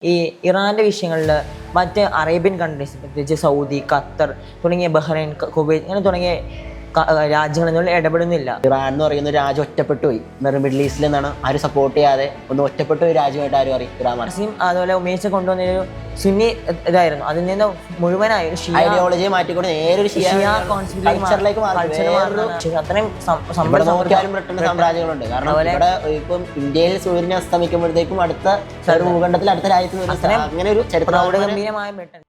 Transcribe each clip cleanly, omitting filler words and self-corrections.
ഈ ഇറാൻ്റെ വിഷയങ്ങളിൽ മറ്റ് അറേബ്യൻ കൺട്രീസ് പ്രത്യേകിച്ച് സൗദി, ഖത്തർ തുടങ്ങിയ ബഹ്റൈൻ, കുവൈറ്റ് ഇങ്ങനെ തുടങ്ങിയ രാജ്യങ്ങളിൽ ഇടപെടുന്നില്ല. ഇറാൻ എന്ന് പറയുന്ന രാജ്യം ഒറ്റപ്പെട്ടു പോയി. മിഡിൽ ഈസ്റ്റിൽ നിന്നാണ് ആരും സപ്പോർട്ട് ചെയ്യാതെ ഒന്ന് ഒറ്റപ്പെട്ടു പോയി രാജ്യമായിട്ട് ആരും അറിയും. ഇറാൻ അതുപോലെ ഉമേഷ് കൊണ്ടുവന്നൊരു സുന്നി ഇതായിരുന്നു. അതിൽ നിന്ന് മുഴുവനായി ഐഡിയോളജിയെ മാറ്റിക്കൊണ്ട് നേരൊരു കൾച്ചറിലേക്ക് അത്രയും ബ്രിട്ടൻ സാമ്രാജ്യങ്ങളുണ്ട്. കാരണം ഇവിടെ ഇപ്പം ഇന്ത്യയിൽ സൂര്യനെ അസ്തമിക്കുമ്പോഴത്തേക്കും അടുത്ത ഭൂഖണ്ഡത്തിൽ അടുത്ത രാജ്യത്ത് അങ്ങനെ ഒരു ചരിത്രഗംഭീരമായ ബ്രിട്ടൻ.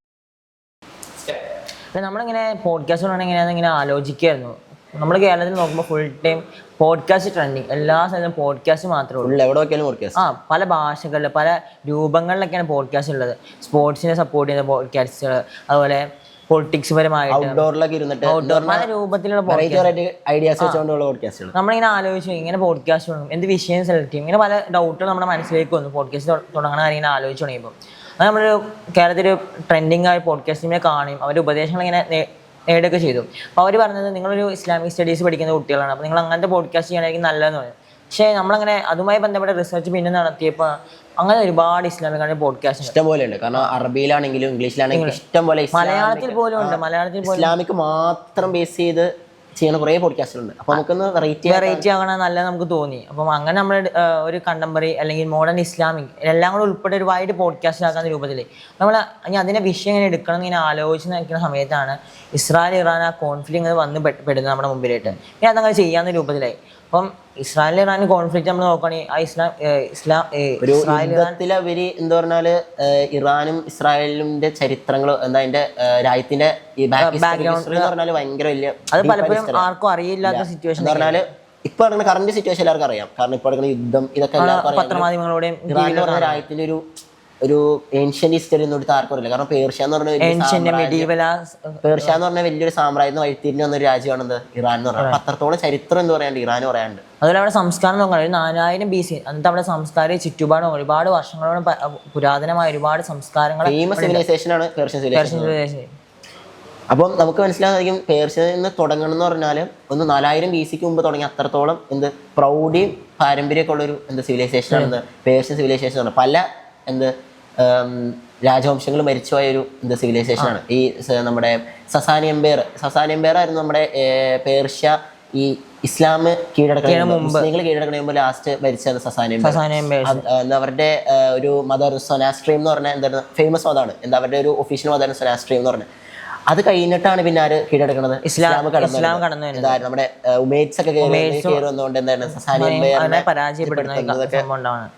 നമ്മളിങ്ങനെ പോഡ്കാസ്റ്റ് കൊണ്ടാണ് ഇങ്ങനെ ആലോചിക്കുകയായിരുന്നു. നമ്മൾ കേരളത്തിൽ നോക്കുമ്പോൾ ഫുൾ ടൈം പോഡ്കാസ്റ്റ് ട്രെൻഡിങ്, എല്ലാ സ്ഥലത്തും പോഡ്കാസ്റ്റ് മാത്രമേ ഉള്ളൂ. എവിടെ നോക്കിയാലും പല ഭാഷകളിൽ പല രൂപങ്ങളിലൊക്കെയാണ് പോഡ്കാസ്റ്റ് ഉള്ളത്. സ്പോർട്സിനെ സപ്പോർട്ട് ചെയ്യുന്ന പോഡ്കാസ്റ്റുകൾ, അതുപോലെ പൊളിറ്റിക്സ് പരമായിട്ട് പല രൂപത്തിലുള്ള ഐഡിയാസ് വെച്ചുകൊണ്ടുള്ള പോഡ്കാസ്റ്റുകൾ. നമ്മളിങ്ങനെ ആലോചിച്ചു ഇങ്ങനെ പോഡ്കാസ്റ്റ് തുടങ്ങും, എന്ത് വിഷയം സെലക്ട് ചെയ്യും, ഇങ്ങനെ പല ഡൗട്ടുകൾ നമ്മുടെ മനസ്സിലേക്ക് വന്നു പോഡ്കാസ്റ്റ് തുടങ്ങുന്ന കാര്യം ഇങ്ങനെ ആലോചിച്ച് തുടങ്ങിയപ്പോൾ. അത് നമ്മളൊരു കേരളത്തിൽ ട്രെൻഡിങ് ആയ പോഡ്കാസ്റ്റിനെ കാണുകയും അവരുടെ ഉപദേശങ്ങൾ ഇങ്ങനെ നേടുകയൊക്കെ ചെയ്തു. അപ്പോൾ അവർ പറഞ്ഞത് നിങ്ങളൊരു ഇസ്ലാമിക് സ്റ്റഡീസ് പഠിക്കുന്ന കുട്ടികളാണ്, അപ്പോൾ നിങ്ങൾ അങ്ങനത്തെ പോഡ്കാസ്റ്റ് ചെയ്യണമെങ്കിൽ നല്ലതെന്ന് പറഞ്ഞു. പക്ഷേ നമ്മളങ്ങനെ അതുമായി ബന്ധപ്പെട്ട റിസർച്ച് പിന്നെ നടത്തിയപ്പോൾ അങ്ങനെ ഒരുപാട് ഇസ്ലാമിക് പോഡ്കാസ്റ്റ് ഇഷ്ടം പോലെ ഉണ്ട്. കാരണം അറബിയിലാണെങ്കിലും ഇംഗ്ലീഷിലാണെങ്കിലും ഇഷ്ടം പോലെ, മലയാളത്തിൽ പോലും ഉണ്ട്. മലയാളത്തിൽ ഇസ്ലാമിക് മാത്രം ബേസ് ചെയ്ത് ചെയ്യുന്ന കുറേ പോഡ്കാസ്റ്റുകളുണ്ട്. അപ്പോൾ നമുക്കൊന്ന് വെറൈറ്റി ആകണം നല്ലത് നമുക്ക് തോന്നി. അപ്പം അങ്ങനെ നമ്മൾ ഒരു കണ്ടംപററി അല്ലെങ്കിൽ മോഡേൺ ഇസ്ലാമിക് എല്ലാം കൂടെ ഉൾപ്പെടെ ഒരു വൈഡ് പോഡ്കാസ്റ്റ് ആക്കുന്ന രൂപത്തിൽ നമ്മൾ ഇനി അതിനെ വിഷയം ഇങ്ങനെ എടുക്കണം എന്ന് ഇങ്ങനെ ആലോചിച്ച് നിൽക്കുന്ന സമയത്താണ് ഇസ്രായേൽ ഇറാൻ ആ കോൺഫ്ലിക്റ്റ് വന്ന് പെടുന്നത് നമ്മുടെ മുമ്പിലായിട്ട്. ഇനി അതങ്ങനെ ചെയ്യാവുന്ന രൂപത്തിലായി. അപ്പം ഇസ്രായേൽ ഇറാൻ കോൺഫ്ലിക്റ്റ് നമ്മൾ നോക്കുകയാണെങ്കിൽ ആ യുദ്ധത്തിലുപരി എന്താ പറഞ്ഞാല് ഇറാനും ഇസ്രായേലിന്റെ ചരിത്രങ്ങൾ എന്താ അതിന്റെ രാജ്യത്തിന്റെ ബാക്ക്ഗ്രൗണ്ട് എന്ന് പറഞ്ഞാല് ഭയങ്കര വലിയ, അത് പലപ്പോഴും ആർക്കും അറിയില്ലാത്ത സിറ്റുവേഷൻ എന്ന് പറഞ്ഞാല് ഇപ്പൊ നടക്കുന്ന കറന്റ് സിറ്റുവേഷൻ എല്ലാവർക്കും അറിയാം. കാരണം ഇപ്പൊ നടക്കുന്ന യുദ്ധം ഇതൊക്കെ എല്ലാവർക്കും പത്രമാധ്യമങ്ങളുടെയും ഇറാൻ എന്ന് പറഞ്ഞ രാജ്യത്തിന്റെ ഒരു ഏൻഷ്യന്റ് ഹിസ്റ്ററി ഒന്നും എടുത്ത് ആർക്കും അറിയില്ല. കാരണം പേർഷ്യ എന്ന് പറഞ്ഞ വലിയൊരു സാമ്രാജ്യം വഴിത്തിരിഞ്ഞ് വന്നൊരു രാജ്യമാണ് ഇറാൻ എന്ന് പറഞ്ഞാൽ. അത്രത്തോളം ചരിത്രം എന്ന് പറയാണ്ട് ഇറാൻ പറയാണ്ട്. അതുപോലെ അവിടെ സംസ്കാരം നോക്കണം, 4000 BC അന്നത്തെ അവിടെ സംസ്കാര ചുറ്റുപാടും ഒരുപാട് വർഷങ്ങളോളം പുരാതനമായ ഒരുപാട് സംസ്കാരങ്ങൾ സിവിലൈസേഷൻ ആണ് പേർഷ്യൻ സിവിലൈസേഷൻ. അപ്പം നമുക്ക് മനസ്സിലാകും പേർഷ്യയിൽ നിന്ന് തുടങ്ങണം എന്ന് പറഞ്ഞാൽ 4000 BC മുമ്പ് തുടങ്ങി അത്രത്തോളം പ്രൗഢിയും പാരമ്പര്യമൊക്കെ ഉള്ളൊരു സിവിലൈസേഷനാണ് പേർഷ്യൻ സിവിലൈസേഷൻ ആണ്. പല രാജവംശങ്ങൾ മരിച്ചുപോയ ഒരു സിവിലൈസേഷനാണ് ഈ നമ്മുടെ സസാനി എംപയർ ആയിരുന്നു നമ്മുടെ പേർഷ്യ ഈ ഇസ്ലാം മുസ്ലിങ്ങൾ കീഴടക്കണ മുമ്പ് ലാസ്റ്റ് ഭരിച്ചത് സസാനി എംപയർ. അവരുടെ ഒരു മദർ സൊനാസ്ട്രീം എന്ന് പറഞ്ഞാൽ എന്താണ് ഫേമസ് മതമാണ്, അവരുടെ ഒരു ഒഫീഷ്യൽ മതമാണ് സൊനാസ്ട്രീം എന്ന് പറഞ്ഞാൽ. അത് കഴിഞ്ഞിട്ടാണ് പിന്നെ ആര് കീഴടക്കണത്? ഇസ്ലാം കടന്നു. നമ്മുടെ ഉമേറ്റ്സ് ഒക്കെ കയറി വന്നുകൊണ്ട് എന്താണ് സസാനി എംപയറിനെ പരാജയപ്പെടുന്നത്.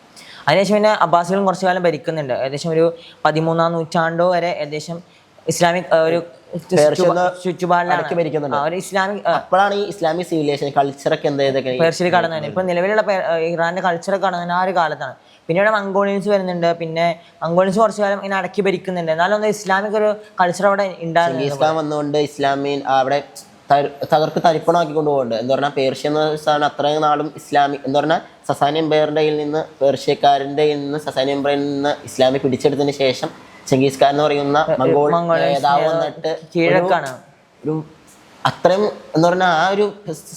അതിനുശേഷം പിന്നെ അബ്ബാസികളും കുറച്ചു കാലം ഭരിക്കുന്നുണ്ട്. ഏകദേശം ഒരു 13ാം നൂറ്റാണ്ടോ വരെ ഏകദേശം ഇസ്ലാമിക് ഒരു ചുറ്റുപാടിലാണ് ഇസ്ലാമിക്. അപ്പോഴാണ് ഈ ഇസ്ലാമിക് സിവിലൈസേഷൻ കൾച്ചറൊക്കെ പേർഷ്യയിൽ കടന്നു. ഇപ്പൊ നിലവിലുള്ള ഇറാന്റെ കൾച്ചറൊക്കെ കടന്നു ആ ഒരു കാലത്താണ്. പിന്നീട് മംഗോളിയൻസ് വരുന്നുണ്ട്. പിന്നെ മംഗോളിയൻസ് കുറച്ചു കാലം ഇങ്ങനെ അടക്കി ഭരിക്കുന്നുണ്ട്. എന്നാലും ഒന്ന് ഇസ്ലാമിക് ഒരു കൾച്ചർ അവിടെ ഉണ്ടായിരുന്നു. വന്നുകൊണ്ട് ഇസ്ലാമി അവിടെ തരിപ്പണമാക്കി കൊണ്ടുപോകുന്നുണ്ട്. എന്താ പറഞ്ഞാൽ പേർഷ്യ എന്ന സാധനം അത്രയും നാളും ഇസ്ലാമിക് എന്ന് പറഞ്ഞാൽ സസാനി എംപയറിന്റെ കയ്യിൽ നിന്ന് പേർഷ്യക്കാരന്റെ കയ്യിൽ നിന്ന് സസാനി എംപയറിൽ നിന്ന് ഇസ്ലാമി പിടിച്ചെടുത്തതിന് ശേഷം ചെങ്കീസ് ഖാൻ എന്ന് പറയുന്ന മംഗോൾ നേതാവ് വന്നിട്ട് കീഴക്കാണ് ഒരു അത്രയും എന്ന് പറഞ്ഞാൽ ആ ഒരു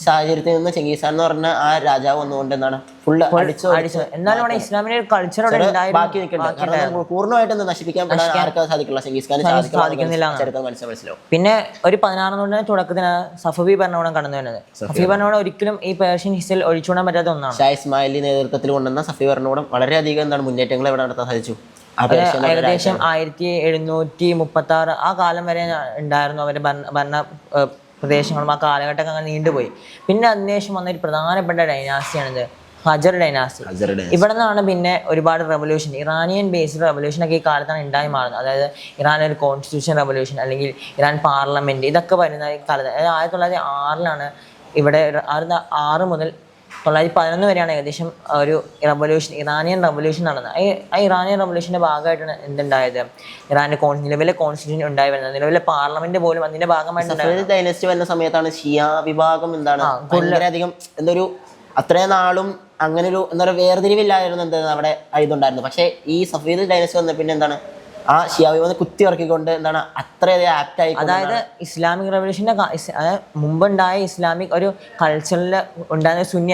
സാഹചര്യത്തിൽ നിന്ന് ചെങ്കീസ് ഖാൻ എന്ന് പറഞ്ഞ ആ രാജാവ് വന്നുകൊണ്ട് എന്താണ് ഫുള്ള് എന്നാലും ഇസ്ലാമിന്റെ കൾച്ചർ ബാക്കി നിൽക്കുന്നുണ്ട്. പൂർണ്ണമായിട്ട് നശിപ്പിക്കാൻ ആർക്കും സാധിക്കില്ല, ചെങ്കീസ് ഖാൻ സാധിക്കുന്നില്ല. മനസ്സിലാവും. പിന്നെ ഒരു 16ാം നൂറ്റാണ്ടിന്റെ തുടക്കത്തിന് സഫവി ഭരണകൂടം കടന്നു വരുന്നത്. സഫവി ഭരണകൂടം ഒരിക്കലും ഈ പേർഷ്യൻ ഹിസ്റ്ററിയിൽ ഒഴിച്ചുകൂടാൻ പറ്റാത്ത ഒന്നാണ്. ഷാ ഇസ്മായിലി നേതൃത്വത്തിൽ കൊണ്ടുവന്ന സഫവി ഭരണകൂടം വളരെയധികം മുന്നേറ്റങ്ങൾ ഇവിടെ നടത്താൻ സാധിച്ചു. ഏകദേശം 1736 ആ കാലം വരെ ഉണ്ടായിരുന്നു അവരുടെ ഭരണ പ്രദേശങ്ങളും. ആ കാലഘട്ടമൊക്കെ അങ്ങനെ നീണ്ടുപോയി. പിന്നെ അതിനുശേഷം വന്നൊരു പ്രധാനപ്പെട്ട ഡൈനാസിയാണിത് ഹജർ ഡൈനാസി. ഇവിടെ നിന്നാണ് പിന്നെ ഒരുപാട് റെവല്യൂഷൻ, ഇറാനിയൻ ബേസ്ഡ് റെവല്യൂഷൻ ഒക്കെ ഈ കാലത്താണ് ഉണ്ടായി മാറുന്നത്. അതായത് ഇറാൻ ഒരു കോൺസ്റ്റിറ്റ്യൂഷൻ റെവല്യൂഷൻ അല്ലെങ്കിൽ ഇറാൻ പാർലമെന്റ് ഇതൊക്കെ വരുന്ന കാലത്ത്. അതായത് 1906 ഇവിടെ 6 മുതൽ 1911 വരെയാണ് ഏകദേശം ഒരു റെവല്യൂഷൻ, ഇറാനിയൻ റെവല്യൂഷൻ നടന്നത്. ആ ഇറാനിയൻ റെവല്യൂഷന്റെ ഭാഗമായിട്ടാണ് എന്തുണ്ടായത്, ഇറാന്റെ നിലവിലെ കോൺസ്റ്റിറ്റ്യൂഷൻ ഉണ്ടായി വരുന്നത്, നിലവിലെ പാർലമെന്റ് പോലും അതിന്റെ ഭാഗമായിട്ട് ഡൈനസ്റ്റി വരുന്ന സമയത്താണ് ഷിയ വിഭാഗം വളരെയധികം അത്രയും നാളും അങ്ങനെ ഒരു എന്താ പറയുക വേർതിരിവില്ലായിരുന്നു അവിടെ ഇതുണ്ടായിരുന്നു. പക്ഷേ ഈ സഫീദ് ഡൈനസ്റ്റി വന്ന പിന്നെ എന്താണ് ആ ഷിയ വിമതം കുത്തി ഇറക്കിക്കൊണ്ട് എന്താണ് അത്രയധികം ആപ്റ്റ് ആയി. അതായത് ഇസ്ലാമിക് റവല്യൂഷന്റെ മുമ്പുണ്ടായ ഇസ്ലാമിക് ഒരു കൾച്ചറിൽ ഉണ്ടായിരുന്ന സുന്നി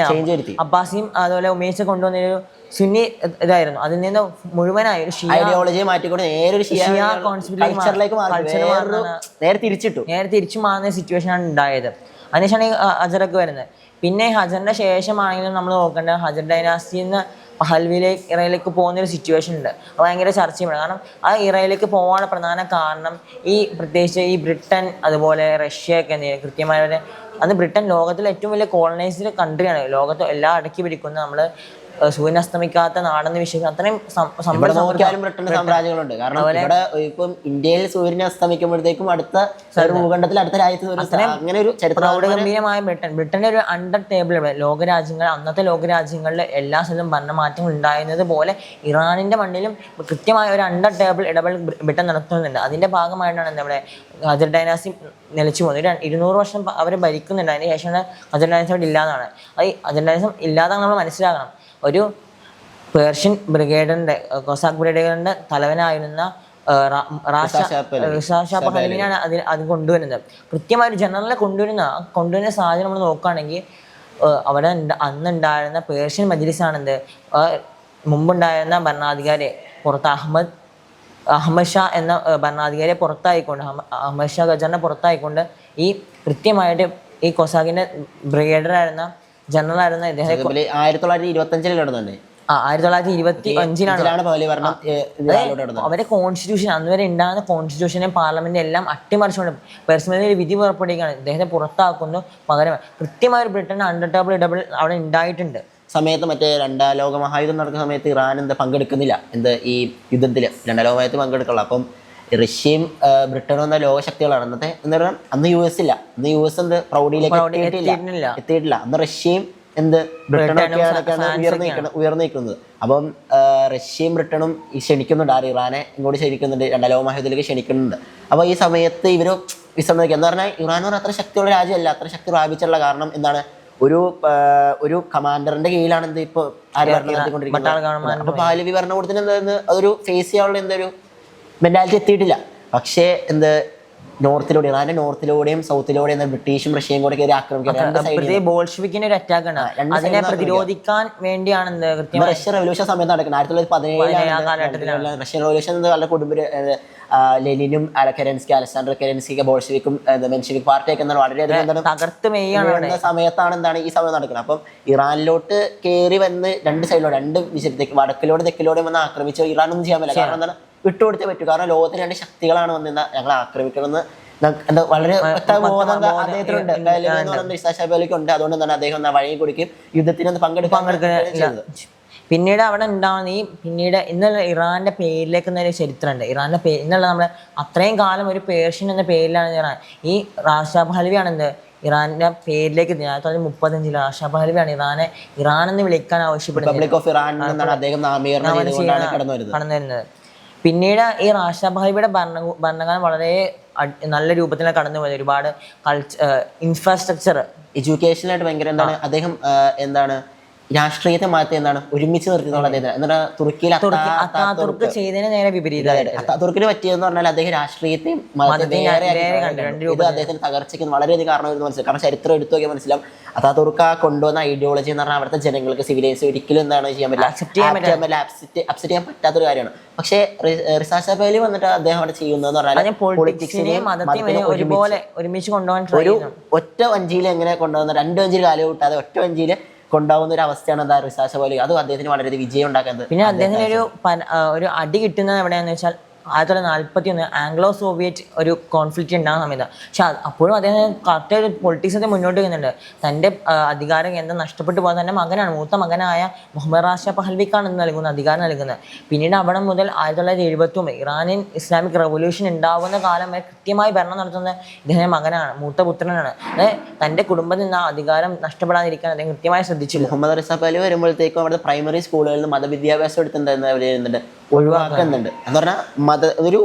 അബ്ബാസിയും അതുപോലെ ഉമേഷ് കൊണ്ടുവന്നൊരു സുന്നി ഇതായിരുന്നു. അതിൽ നിന്ന് മുഴുവനായി ഒരു ഐഡിയോളജിയെ മാറ്റിക്കൊണ്ട് നേരെ കൾച്ചറിലേക്ക് നേരെ തിരിച്ചു മാറുന്ന സിറ്റുവേഷൻ ആണ് ഉണ്ടായത്. അതിനുശേഷമാണ് ഈ ഹജറൊക്കെ വരുന്നത്. പിന്നെ ഹജറിന്റെ ശേഷമാണെങ്കിലും നമ്മൾ നോക്കേണ്ടത് ഹജർ ഡൈനാസ്റ്റിയിൽ നിന്ന് പഹൽവിയിലേക്ക് ഇറയിലേക്ക് പോകുന്നൊരു സിറ്റുവേഷൻ ഉണ്ട്. അത് ഭയങ്കര ചർച്ച ചെയ്യപ്പെടും. കാരണം ആ ഇറയിലേക്ക് പോകാനുള്ള പ്രധാന കാരണം ഈ പ്രത്യേകിച്ച് ഈ ബ്രിട്ടൻ അതുപോലെ റഷ്യയൊക്കെ കൃത്യമായ അന്ന് ബ്രിട്ടൻ ലോകത്തിലെ ഏറ്റവും വലിയ കോളനൈസ്ഡ് കൺട്രിയാണ്. ലോകത്ത് എല്ലാം അടക്കി പിടിക്കുന്ന നമ്മൾ സൂര്യൻ അസ്തമിക്കാത്ത നാടെന്ന് വിശ്വസിക്കുന്ന അത്രയും ബ്രിട്ടന്റെ സാമ്രാജ്യങ്ങളുണ്ട്. കാരണം ഇവിടെ ഇപ്പം ഇന്ത്യയിൽ സൂര്യൻ അസ്തമിക്കുമ്പോഴത്തേക്കും അടുത്ത ഭൂഖണ്ഡത്തിൽ അടുത്ത രാജ്യത്ത് അങ്ങനെ ഒരു ചരിത്രഗംഭീരമായ ബ്രിട്ടന്റെ ഒരു അണ്ടർ ടേബിൾ ലോകരാജ്യങ്ങൾ അന്നത്തെ ലോകരാജ്യങ്ങളിൽ എല്ലാ സ്ഥലത്തും ഭരണമാറ്റങ്ങൾ ഉണ്ടായിരുന്നത് പോലെ ഇറാനിന്റെ മണ്ണിലും കൃത്യമായ ഒരു അണ്ടർ ടേബിൾ ഇടപെടൽ ബ്രിട്ടൻ നടത്തുന്നുണ്ട്. അതിന്റെ ഭാഗമായിട്ടാണ് നമ്മുടെ ഹജർ ഡൈനാസ്റ്റി നിലച്ചു പോകുന്നത്. 200 വർഷം അവർ ഭരിക്കുന്നുണ്ട്. അതിന് ശേഷമാണ് ഹജർ ഡൈനാസ്റ്റി അവിടെ ഇല്ലാതാണ്. അത് ഹജർ ഡൈനാസ്റ്റി ഇല്ലാതാണ് നമ്മൾ മനസ്സിലാക്കണം. ഒരു പേർഷ്യൻ ബ്രിഗേഡിന്റെ കൊസാക്ക് ബ്രിഗേഡിന്റെ തലവനായിരുന്ന പഹൽവിനാണ് അത് കൊണ്ടുവരുന്നത്. കൃത്യമായ ഒരു ജനറലെ കൊണ്ടുവരുന്ന സാഹചര്യം നമ്മൾ നോക്കുകയാണെങ്കിൽ അവിടെ അന്നുണ്ടായിരുന്ന പേർഷ്യൻ മജ്ലിസാണെന്ത് മുമ്പുണ്ടായിരുന്ന ഭരണാധികാരി പുറത്ത് അഹമ്മദ് ഷാ എന്ന ഭരണാധികാരിയെ പുറത്തായിക്കൊണ്ട് അഹമ്മദ് ഷാ ഗജറിനെ പുറത്തായിക്കൊണ്ട് ഈ കൃത്യമായിട്ട് ഈ കൊസാക്കിന്റെ ബ്രിഗേഡറായിരുന്ന ജനറലായിരുന്ന ഇദ്ദേഹം 1925 നടന്നുണ്ട്. 1925 അവരെ കോൺസ്റ്റിറ്റ്യൂഷൻ അന്ന് വരെ ഉണ്ടാകുന്ന കോൺസ്റ്റിറ്റ്യൂഷനെയും പാർലമെന്റും എല്ലാം അട്ടിമറിച്ചുകൊണ്ട് പേഴ്സണലി ഒരു വിധി പുറപ്പെടുകയാണ്. ഇദ്ദേഹത്തെ പുറത്താക്കുന്നു. പകരം കൃത്യമായ ഒരു ബ്രിട്ടൻ അണ്ടർ ടേബിൾ ഇടപെടൽ അവിടെ ഉണ്ടായിട്ടുണ്ട്. സമയത്ത് മറ്റേ രണ്ടാം ലോക മഹായുദ്ധം നടക്കുന്ന സമയത്ത് ഇറാൻ പങ്കെടുക്കുന്നില്ല ഈ യുദ്ധത്തിൽ. രണ്ടാം ലോക മഹായുദ്ധത്തിൽ പങ്കെടുക്കുള്ളൂ. അപ്പം റഷ്യയും ബ്രിട്ടനും എന്ന ലോകശക്തികളാണ്. അന്നത്തെ എന്താ പറയുക, അന്ന് US ഇല്ല. അന്ന് US പ്രൗഢിയിലേക്ക് എത്തിയിട്ടില്ല. അന്ന് റഷ്യയും ബ്രിട്ടനൊക്കെയാണ് ഉയർന്നു നിൽക്കുന്നത്. അപ്പം റഷ്യയും ബ്രിട്ടനും ക്ഷണിക്കുന്നുണ്ട് ഇറാനെ ഇങ്ങോട്ട് ക്ഷണിക്കുന്നുണ്ട്, രണ്ടാം ലോക മഹായുദ്ധത്തിലേക്ക് ക്ഷണിക്കുന്നുണ്ട്. അപ്പോൾ ഈ സമയത്ത് ഇവർ വിസമ്മതിക്കുക. എന്ന് പറഞ്ഞാൽ ഇറാൻ എന്ന് പറഞ്ഞാൽ അത്ര ശക്തിയുള്ള രാജ്യമല്ല, അത്ര ശക്തി പ്രാപിച്ചുള്ള കാരണം എന്താണ്, ഒരു കമാൻഡറിന്റെ കീഴിലാണ് ഇപ്പോൾ ആര് ഭരണം നടത്തിക്കൊണ്ടിരിക്കുന്നത്. അപ്പൊ പാഹ്ലവി ഭരണകൂടത്തിന് എന്താ അതൊരു ഫേസ് ചെയ്യാനുള്ള എന്തൊരു മെന്റാലിറ്റി എത്തിയിട്ടില്ല. പക്ഷേ നോർത്തിലൂടെ ഇറാന്റെ നോർത്തിലൂടെയും സൗത്തിലൂടെയും ബ്രിട്ടീഷും റഷ്യയും കൂടെ കയറി ആക്രമിക്കുന്നത് ബോൾഷെവിക്കിന്റെ ഒരു അറ്റാക്ക് ആണ്. അതിനെ പ്രതിരോധിക്കാൻ വേണ്ടിയാണ് റഷ്യ റവല്യൂഷൻ സമയത്ത് നടക്കുന്നത്. 1917 റഷ്യൻ റവല്യൂഷൻ വളരെ കൊടുമ്പ് ലെനിനും അലക്സാണ്ടർ കെരൻസ്കി ബോൾഷെവിക്കും മെൻഷെവിക് പാർട്ടിയൊക്കെ വളരെയധികം തകർത്ത് മെയ്യുന്ന സമയത്താണ് ഈ സമയം നടക്കുന്നത്. അപ്പം ഇറാനിലോട്ട് കയറി വന്ന് രണ്ട് സൈഡിലൂടെ രണ്ട് വിഷയത്തേക്ക് വടക്കിലൂടെ തെക്കിലൂടെ വന്ന് ആക്രമിച്ച് ഇറാനൊന്നും ചെയ്യാൻ പറ്റില്ല. കാരണം എന്താണ്, വിട്ടുകൊടുത്തേ പറ്റൂ. കാരണം ലോകത്തിൽ രണ്ട് ശക്തികളാണ് വന്നിരുന്ന ഞങ്ങൾ ആക്രമിക്കണമെന്ന് എന്താ വളരെ ബോധം അദ്ദേഹത്തിനുണ്ട്, ഉണ്ട്. അതുകൊണ്ട് തന്നെ അദ്ദേഹം വഴി കൊടുക്കും യുദ്ധത്തിന് പങ്കെടുക്കാൻ. പിന്നീട് അവിടെ ഉണ്ടാവുന്ന പിന്നീട് ഇന്നുള്ള ഇറാന്റെ പേരിലേക്ക് ഒരു ചരിത്രമുണ്ട്. ഇറാന്റെ ഇന്നുള്ള നമ്മളെ അത്രയും കാലം ഒരു പേർഷ്യൻ എന്ന പേരിലാണ് ഇറാൻ. ഈ റാഷാ പഹ്ലവിയാണ് ഇറാന്റെ പേരിലേക്ക് 1935 റാഷാ പഹ്ലവിയാണ് ഇറാൻ എന്ന് വിളിക്കാൻ ആവശ്യപ്പെടുന്നത്. കടന്നു വരുന്നത്. പിന്നീട് ഈ റാഷാ പഹ്ലവിയുടെ ഭരണകാലം വളരെ നല്ല രൂപത്തിലാണ് കടന്നു പോയത്. ഒരുപാട് ഇൻഫ്രാസ്ട്രക്ചർ എഡ്യൂക്കേഷനായിട്ട് ഭയങ്കര അദ്ദേഹം രാഷ്ട്രീയത്തെ മാറ്റി ഒരുമിച്ച് നിർത്തിയുള്ള തുർക്കിയിൽ അത്താതുർക്ക് ചെയ്തതിന് നേരെ വിപരീതമായിട്ട് അത്താതുർക്കിന് പറ്റിയെന്ന് പറഞ്ഞാൽ അദ്ദേഹം രാഷ്ട്രീയത്തെയും അദ്ദേഹത്തിന് തകർച്ചയ്ക്ക് വളരെയധികം കാരണമായിരുന്നു മനസ്സിലാവും. കാരണം ചരിത്രം എടുത്തു നോക്കിയാൽ മനസ്സിലാവും അത്താതുർക്ക് കൊണ്ടുവന്ന ഐഡിയോളജി എന്ന് പറഞ്ഞാൽ അവിടുത്തെ ജനങ്ങൾക്ക് സിവിലൈസ് ഒരിക്കലും ചെയ്യാൻ പറ്റില്ല, അക്സെപ്റ്റ് ചെയ്യാൻ പറ്റാത്തൊരു കാര്യമാണ്. പക്ഷേ റിസാ പഹ്ലവി വന്നിട്ട് അദ്ദേഹം അവിടെ ചെയ്യുന്നതെന്ന് പറഞ്ഞാൽ ഒരുമിച്ച് കൊണ്ടുപോകാൻ ഒരു ഒറ്റ വഞ്ചിയിൽ എങ്ങനെ കൊണ്ടുവന്ന 2 വഞ്ചിയിൽ കാലം കൂട്ടാതെ ഒറ്റ വഞ്ചിയിൽ കൊണ്ടാവുന്ന ഒരു അവസ്ഥയാണ് റിസാ പഹ്ലവി. അത് അദ്ദേഹത്തിന് വളരെ വിജയം ഉണ്ടാക്കുന്നത്. പിന്നെ അദ്ദേഹത്തിന് ഒരു അടി കിട്ടുന്നത് എവിടെയാണെന്ന് വെച്ചാൽ 1941 ആംഗ്ലോ സോവിയറ്റ് ഒരു കോൺഫ്ലിക്റ്റ് ഉണ്ടാകുന്ന സമയത്ത്. പക്ഷെ അപ്പോഴും അദ്ദേഹം കറക്റ്റ് ഒരു പൊളിറ്റിക്സത്തെ മുന്നോട്ട് വരുന്നുണ്ട്. തൻ്റെ അധികാര കേന്ദ്രം നഷ്ടപ്പെട്ടു പോകാൻ തൻ്റെ മകനാണ്, മൂത്ത മകനായ മുഹമ്മദ് റാഷാ പഹ്ലവിക്കാണ് അധികാരം നൽകുന്നത്. പിന്നീട് അവിടെ മുതൽ 1979 ഇറാനിയൻ ഇസ്ലാമിക് റവല്യൂഷൻ ഉണ്ടാകുന്ന കാലം വരെ കൃത്യമായി ഭരണം നടത്തുന്ന ഇദ്ദേഹത്തിൻ്റെ മകനാണ്, മൂത്ത പുത്രനാണ്. തൻ്റെ കുടുംബത്തിൽ നിന്ന് ആ അധികാരം നഷ്ടപ്പെടാതിരിക്കാൻ അദ്ദേഹം കൃത്യമായി ശ്രദ്ധിച്ചു. മുഹമ്മദ് റാഷാ പഹ്ലവി വരുമ്പോഴത്തേക്കും അവിടെ പ്രൈമറി സ്കൂളുകളിൽ നിന്ന് മതവിദ്യാഭ്യാസം എടുത്തിട്ടുണ്ടായിരുന്ന ഒഴിവാക്കുന്നുണ്ട്. എന്ന് പറഞ്ഞാൽ ഒരു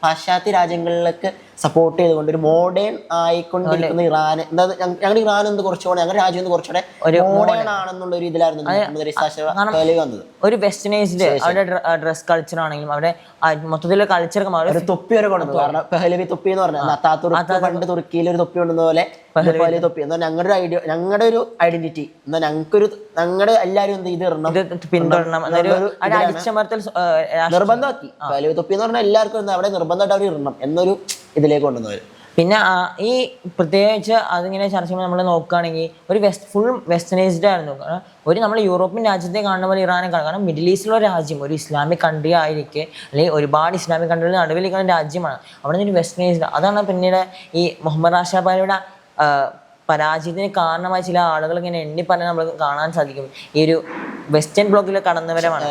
പാശ്ചാത്യ രാജ്യങ്ങളിലേക്ക് സപ്പോർട്ട് ചെയ്തുകൊണ്ട് ഒരു മോഡേൺ ആയിക്കൊണ്ടിരിക്കുന്ന ഇറാൻ എന്താ ഞങ്ങളുടെ ഇറാൻ എന്ത് കുറച്ചുകൂടെ ഞങ്ങളുടെ രാജ്യം എന്ന് കുറച്ചുകൂടെ മോഡേൺ ആണെന്നുള്ള ഒരു ഇതിലായിരുന്നു മുഹമ്മദ് റിസാ പഹ്ലവി വന്നത്. ഒരു വെസ്റ്റനൈസ്ഡ് അവരുടെ ഡ്രസ് കൾച്ചർ ആണെങ്കിലും അവരുടെ മൊത്തത്തിലുള്ള കൾച്ചർ ഒരു തൊപ്പി വരെ കൊണ്ടുവന്നു. കാരണം പെഹ്ലവി തൊപ്പി എന്ന് പറഞ്ഞാൽ അത്താതുർക്ക് പണ്ട് തുർക്കിയിൽ ഒരു തൊപ്പി കൊണ്ടുവന്ന പോലെ പെഹ്ലവി തൊപ്പി എന്നാൽ ഞങ്ങളുടെ ഒരു ഐഡന്റിറ്റി എന്നാൽ ഞങ്ങളുടെ എല്ലാവരും എന്ത് ഇത് ഇടണം പിന്തുടരണം അടിച്ചമർത്തൽ നിർബന്ധമാക്കി. പെഹ്ലവി തൊപ്പി എന്ന് പറഞ്ഞാൽ എല്ലാവർക്കും അവിടെ നിർബന്ധമായിട്ട് അവർ ഇടണം എന്നൊരു ഇതിലേക്ക് കൊണ്ടുവന്നവർ. പിന്നെ ഈ പ്രത്യേകിച്ച് അതിങ്ങനെ ചർച്ച ചെയ്യുമ്പോൾ നമ്മൾ നോക്കുകയാണെങ്കിൽ ഒരു ഫുൾ വെസ്റ്റനൈസ്ഡ് ആയിരുന്നു. ഒരു നമ്മൾ യൂറോപ്യൻ രാജ്യത്തെ കാണുന്ന പോലെ ഇറാനെ കാണും. കാരണം മിഡിൽ ഈസ്റ്റിലുള്ള രാജ്യം ഒരു ഇസ്ലാമിക് കൺട്രി ആയിരിക്കെ അല്ലെങ്കിൽ ഒരുപാട് ഇസ്ലാമിക് കൺട്രികളുടെ നടുവിലിരിക്കുന്ന രാജ്യമാണ്. അവിടെ നിന്ന് ഒരു വെസ്റ്റനൈസ്ഡ് അതാണ് പിന്നീട് ഈ മുഹമ്മദ് റിസാ പഹ്ലവിയുടെ പരാജയത്തിന് കാരണമായ ചില ആളുകൾ ഇങ്ങനെ എണ്ണി പറഞ്ഞാൽ നമ്മൾ കാണാൻ സാധിക്കും. ഈ ഒരു വെസ്റ്റേൺ ബ്ലോക്കിൽ കടന്നവരമാണ്.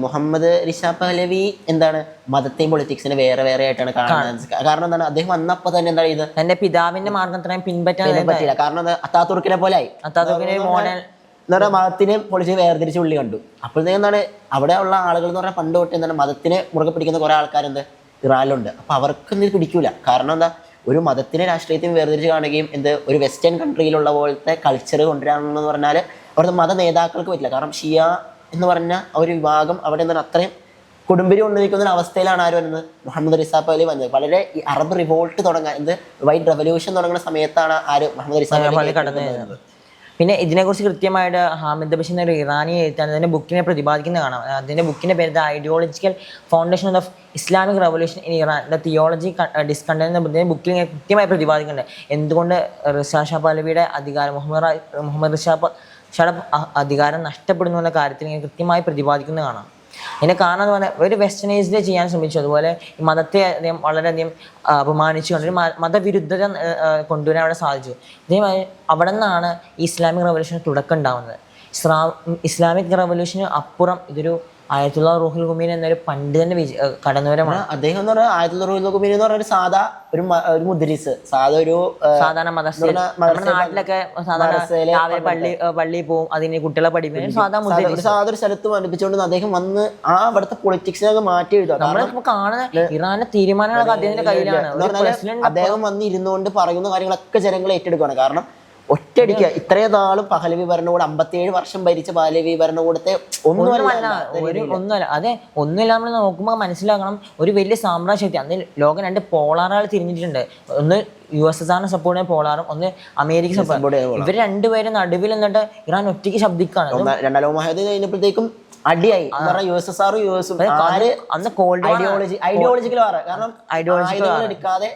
മുഹമ്മദ് റിസാ പഹ്ലവി എന്താണ് മതത്തെയും പൊളിറ്റിക്സിനെ വേറെ വേറെ ആയിട്ടാണ് കാണുന്നത്. കാരണം എന്താണ് അദ്ദേഹം വന്നപ്പോ തന്നെ എന്താ ഇത് തന്റെ പിതാവിന്റെ മാർഗം പിൻപറ്റാൻ പറ്റില്ല. കാരണം അത്താതുർക്കിനെ പോലെ ആയി. അത്താതുർക്കിനെ മോഡൽ എന്ന് പറഞ്ഞാൽ മതത്തിനെ പൊളിച്ച് വേർതിരിച്ച് ഉള്ളി കണ്ടു. അപ്പോഴത്തേക്കും എന്താണ് അവിടെ ഉള്ള ആളുകൾ എന്ന് പറഞ്ഞാൽ പണ്ട് തൊട്ട് എന്താണ് മതത്തിനെ മുറുകെ പിടിക്കുന്ന കുറെ ആൾക്കാരെന്ത് ഇറാനിലുണ്ട്. അപ്പൊ അവർക്കൊന്നും ഇത് പിടിക്കൂല. കാരണം എന്താ ഒരു മതത്തിനെ രാഷ്ട്രീയത്തെയും വേർതിരിച്ച് കാണുകയും ഒരു വെസ്റ്റേൺ കൺട്രിയിലുള്ള പോലത്തെ കൾച്ചർ കൊണ്ടുവരാമെന്ന് പറഞ്ഞാൽ അവിടുത്തെ മത നേതാക്കൾക്ക് പറ്റില്ല. കാരണം ഷിയ എന്ന് പറഞ്ഞ ഒരു വിഭാഗം അവിടെ എന്താണ് അത്രയും കൊടുമ്പിരി കൊണ്ടിരിക്കുന്ന ഒരു അവസ്ഥയിലാണ് ആര് വരുന്നത് മുഹമ്മദ് റിസാ പഹ്ലവി വന്നത്. വളരെ ഈ അറബ് റിവോൾട്ട് തുടങ്ങാൻ വൈറ്റ് റെവല്യൂഷൻ തുടങ്ങുന്ന സമയത്താണ് ആര് മുഹമ്മദ് റിസാ പഹ്ലവി കടന്നു വരുന്നത്. പിന്നെ ഇതിനെക്കുറിച്ച് കൃത്യമായിട്ട് ഹാമിദ് ബഷീർ എന്നൊരു ഇറാനി എഴുത്താണ് അതിൻ്റെ ബുക്കിനെ പ്രതിപാദിക്കുന്നത് കാണാം. അതിൻ്റെ ബുക്കിൻ്റെ പേര് the ideological foundation of Islamic revolution in Iran the theology discontent എന്ന ബുക്കിൽ കൃത്യമായി പ്രതിപാദിക്കുന്നുണ്ട് എന്തുകൊണ്ട് റിസാ പഹ്ലവിയുടെ അധികാരം മുഹമ്മദ് റിസായുടെ അധികാരം നഷ്ടപ്പെടുന്നു എന്ന കാര്യത്തിൽ ഇങ്ങനെ കൃത്യമായി പ്രതിപാദിക്കുന്നത് കാണാം. ഇതിനെ കാരണം എന്ന് പറഞ്ഞാൽ ഒരു വെസ്റ്റനൈസ്ഡ് ചെയ്യാൻ ശ്രമിച്ചു. അതുപോലെ ഈ മതത്തെ അദ്ദേഹം വളരെയധികം അപമാനിച്ചുകൊണ്ട് ഒരു മതവിരുദ്ധത കൊണ്ടുവരാൻ അവിടെ സാധിച്ചു. അതേമാതിരി അവിടെ നിന്നാണ് ഈ ഇസ്ലാമിക് റവല്യൂഷന് തുടക്കം ഉണ്ടാകുന്നത്. ഇസ്ലാമിക് റവല്യൂഷന് അപ്പുറം ഇതൊരു ആയത്തുള്ള റൂഹുൽ ഖുമൈനി എന്നൊരു പണ്ഡിതന്റെ കടന്നുവരമാണ്. അദ്ദേഹം എന്ന് പറഞ്ഞാൽ ആയത്തുള്ള റൂഹുൽ ഖുമൈനി എന്ന് പറഞ്ഞ സാധാ ഒരു മുദ്രിസ് സാധാരണ മദർസയിൽ നമ്മുടെ നാട്ടിലൊക്കെ സാധാരണ പള്ളിയിൽ പോകും അതിന് കുട്ടികളെ പഠിപ്പിക്കും സാധാരണ സ്ഥലത്ത് പഠിപ്പിച്ചുകൊണ്ട് അദ്ദേഹം വന്ന് ആ അവിടുത്തെ പൊളിറ്റിക്സിനൊക്കെ മാറ്റി എഴുതുക. നമ്മളിപ്പോ കാണുന്ന ഇറാന്റെ തീരുമാനങ്ങളൊക്കെ അദ്ദേഹത്തിന്റെ കയ്യിലാണ്. അദ്ദേഹം വന്ന് ഇരുന്നുകൊണ്ട് പറയുന്ന കാര്യങ്ങളൊക്കെ ജനങ്ങൾ ഏറ്റെടുക്കുകയാണ്. കാരണം ഒറ്റയടിക്കുക ഇത്രയും നാളും പഹ്ലവി ഭരണകൂടം 57 വർഷം ഭരിച്ച പഹ്ലവി ഭരണകൂടത്തെ ഒന്നുമല്ല. അതെ ഒന്നുമില്ല. നമ്മൾ നോക്കുമ്പോൾ മനസ്സിലാക്കണം ഒരു വലിയ സാമ്രാജ്യശക്തി അന്ന് ലോകം 2 പോളാറുകൾ തിരിഞ്ഞിട്ടുണ്ട്. ഒന്ന് USSR സപ്പോർട്ട് ചെയ്യുന്ന പോളാറും ഒന്ന് അമേരിക്ക സപ്പോർട്ട്. ഇവർ രണ്ടുപേരും നടുവിൽ എന്നിട്ട് ഇറാൻ ഒറ്റയ്ക്ക് ശബ്ദിക്കാണ്. രണ്ടാം ലോക മഹായുദ്ധം കഴിഞ്ഞപ്പോഴത്തേക്കും അടിയായി. USSR യുഎസും അന്ന് കോൾഡ് ഐഡിയോളജിക്കൽ കാരണം എടുക്കാതെ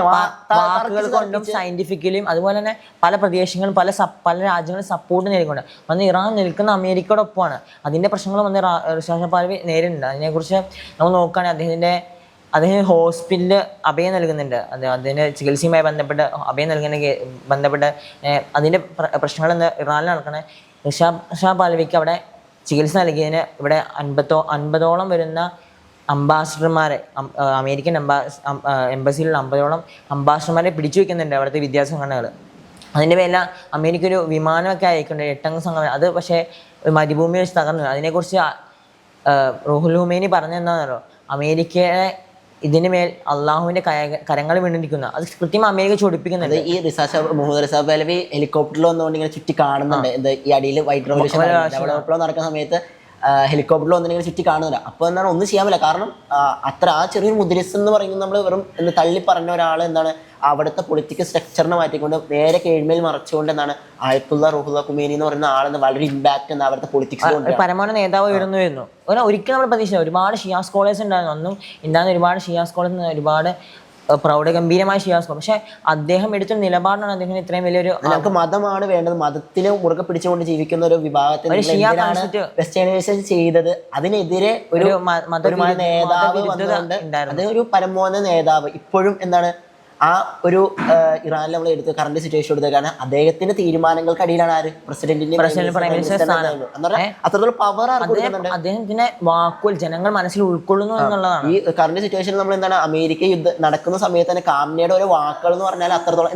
വാക്കുകൾ കൊണ്ടും സയന്റിഫിക്കലിയും അതുപോലെ തന്നെ പല പ്രദേശങ്ങളും പല രാജ്യങ്ങളും സപ്പോർട്ട് നേടിക്കൊണ്ട് വന്ന് ഇറാൻ നിൽക്കുന്ന അമേരിക്കയോടൊപ്പമാണ്. അതിന്റെ പ്രശ്നങ്ങൾ വന്ന് റിസാ പഹ്ലവി നേരിടുന്നുണ്ട്. അതിനെക്കുറിച്ച് നമ്മൾ നോക്കുകയാണെങ്കിൽ അദ്ദേഹം ഹോസ്പിറ്റലിൽ അഭയം നൽകുന്നുണ്ട്. അതിൻ്റെ ചികിത്സയുമായി അഭയം ബന്ധപ്പെട്ട് അതിൻ്റെ പ്രശ്നങ്ങൾ ഇറാനിൽ നടക്കണേ. റിസാ പഹ്ലവിക്ക് അവിടെ ചികിത്സ നൽകിയതിന് ഇവിടെ 50ഓളം വരുന്ന അംബാസിഡർമാരെ അമേരിക്കൻ എംബസിയിലുള്ള 50ഓളം അംബാസിഡർമാരെ പിടിച്ചു വയ്ക്കുന്നുണ്ട് അവിടുത്തെ വിദ്യാഭ്യാസ സംഘടനകൾ. അതിൻ്റെ പേരിൽ അമേരിക്ക ഒരു വിമാനമൊക്കെ അയക്കുന്നുണ്ട് 8 അംഗ സംഘടന. അത് പക്ഷേ മരുഭൂമി വെച്ച് തകർന്നു. അതിനെക്കുറിച്ച് റൂഹുൽ ഖുമൈനി പറഞ്ഞെന്താണെന്നോ അമേരിക്കയെ ഇതിന് മേൽ അള്ളാഹുവിന്റെ കരങ്ങൾ വീണിരിക്കുന്ന അത് കൃത്യമായി അമേരിക്ക ചൊടിപ്പിക്കുന്നുണ്ട്. ഈ മുഹമ്മദ് റിസാ പഹ്ലവി ഹെലികോപ്റ്ററിൽ വന്നുകൊണ്ട് ഇങ്ങനെ ചുറ്റി കാണുന്നുണ്ട്. ഈ അടിയിൽ വൈറ്റ് റവല്യൂഷൻ നടക്കുന്ന സമയത്ത് ഹെലികോപ്റ്ററിൽ വന്നിങ്ങനെ ചുറ്റി കാണുന്നില്ല. അപ്പോൾ എന്താണ് ഒന്നും ചെയ്യാൻ പറ്റില്ല. കാരണം അത്ര ആ ചെറിയൊരു മുദ്രിസ് എന്ന് പറയുന്നത് നമ്മൾ വെറും തള്ളി പറഞ്ഞ ഒരാൾ എന്താണ് അവിടുത്തെ പൊളിറ്റിക്കൽ സ്ട്രക്ചറിനെ മാറ്റിക്കൊണ്ട് നേരെ കീഴ്മേൽ മറച്ചുകൊണ്ട് എന്താണ് ആയത്തുള്ള റൂഹുൽ ഖുമൈനി എന്ന് പറയുന്ന ആളെന്ന് വളരെ ഇമ്പാക്ട് എന്ന് അവിടുത്തെ പൊളിറ്റിക്സ് പരമോന്നത നേതാവ് ഉയർന്നു. ഒരിക്കലും നമ്മൾ പ്രതീക്ഷിച്ചു ഒരുപാട് ഷിയാ സ്കോളേഴ്സ് ഉണ്ടായിരുന്നു. ഒന്നും ഉണ്ടാകുന്ന ഒരുപാട് ഷിയാ സ്കോളേഴ്സ് ഒരുപാട് പ്രൗഢഗംഭീരമായ ഷിയാസ്. പക്ഷെ അദ്ദേഹം എടുത്തൊരു നിലപാടാണ് അദ്ദേഹം ഇത്രയും വലിയൊരു നമുക്ക് മതമാണ് വേണ്ടത്, മതത്തിനെ മുറുകെ പിടിച്ചുകൊണ്ട് ജീവിക്കുന്ന ഒരു വിഭാഗത്തിന് വെസ്റ്റേണൈസേഷൻ ചെയ്തത് അതിനെതിരെ ഒരു നേതാവ് വന്നുകൊണ്ട് അദ്ദേഹം ഒരു പരമോന്നത നേതാവ് ഇപ്പോഴും എന്താണ് ആ ഒരു ഇറാനിൽ നമ്മൾ എടുത്ത് കറന്റ് സിറ്റുവേഷൻ എടുത്ത് കാരണം അദ്ദേഹത്തിന്റെ തീരുമാനങ്ങൾക്കടിയിലാണ് ആര് പ്രസിഡന്റിന്റെ അത്രത്തോളം പവർ അദ്ദേഹത്തിന്റെ വാക്കുകൾ ജനങ്ങൾ മനസ്സിൽ ഉൾക്കൊള്ളുന്നു എന്നുള്ളതാണ്. ഈ കറന്റ് സിറ്റുവേഷനിൽ നമ്മൾ എന്താണ് അമേരിക്ക യുദ്ധം നടക്കുന്ന സമയത്ത് തന്നെ കാംനയുടെ ഓരോ വാക്കുകൾ എന്ന് പറഞ്ഞാൽ അത്രത്തോളം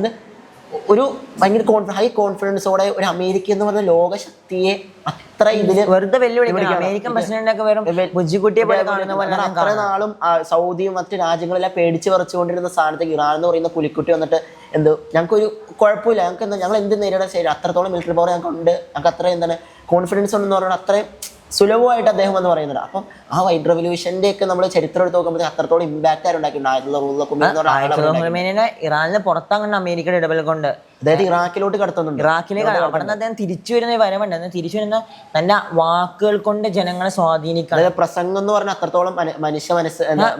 ഒരു ഭയങ്കര ഹൈ കോൺഫിഡൻസോടെ ഒരു അമേരിക്ക എന്ന് പറഞ്ഞ ലോകശക്തിയെ അത്ര ഇതില് വെറുതെ വെല്ലുവിളിക്കണം. അമേരിക്കൻ പ്രസിഡന്റ് ഒക്കെ വെറും ബുജ്ജിക്കുട്ടിയെ പോലെ കാണുന്ന പോലെ അത്ര നാളും സൗദിയും മറ്റു രാജ്യങ്ങളെല്ലാം പേടിച്ച് പറിച്ചുകൊണ്ടിരുന്ന സ്ഥാനത്തേക്ക് ഇറാൻ എന്ന് പറയുന്ന പുലിക്കുട്ടി വന്നിട്ട് ഞങ്ങൾക്കൊരു കുഴപ്പമില്ല, ഞങ്ങൾ എന്ത് നേരിടാൻ ശരി, അത്രത്തോളം മിലിറ്ററി പവർ ഞങ്ങൾക്ക് ഉണ്ട്, ഞങ്ങൾക്ക് അത്ര എന്താണ് കോൺഫിഡൻസ് ഉണ്ടെന്ന് പറഞ്ഞാൽ അത്രയും സുലഭമായിട്ട് അദ്ദേഹം എന്ന് പറയുന്നത്. അപ്പം ആ വൈറ്റ് റെവല്യൂഷന്റെ ഒക്കെ നമ്മൾ ചരിത്രം എടുത്ത് നോക്കുമ്പോൾ അത്രത്തോളം ഇമ്പാക്ട് ആയിട്ട് ഉണ്ടാക്കിയിട്ടുണ്ട്. ഇറാനിലെ പുറത്താകുന്ന അമേരിക്കയുടെ ഇടപെടൽ കൊണ്ട് അതായത് ഇറാഖിലോട്ട് കടത്തുന്നുണ്ട്. ഇറാഖിലേക്ക് അവിടെ നിന്ന് അദ്ദേഹം തിരിച്ചു വരുന്ന വരവുണ്ട്. തിരിച്ചു വരുന്ന തന്റെ വാക്കുകൾ കൊണ്ട് ജനങ്ങളെ സ്വാധീനിക്കുക. അതായത് പ്രസംഗം എന്ന് പറഞ്ഞാൽ അത്രത്തോളം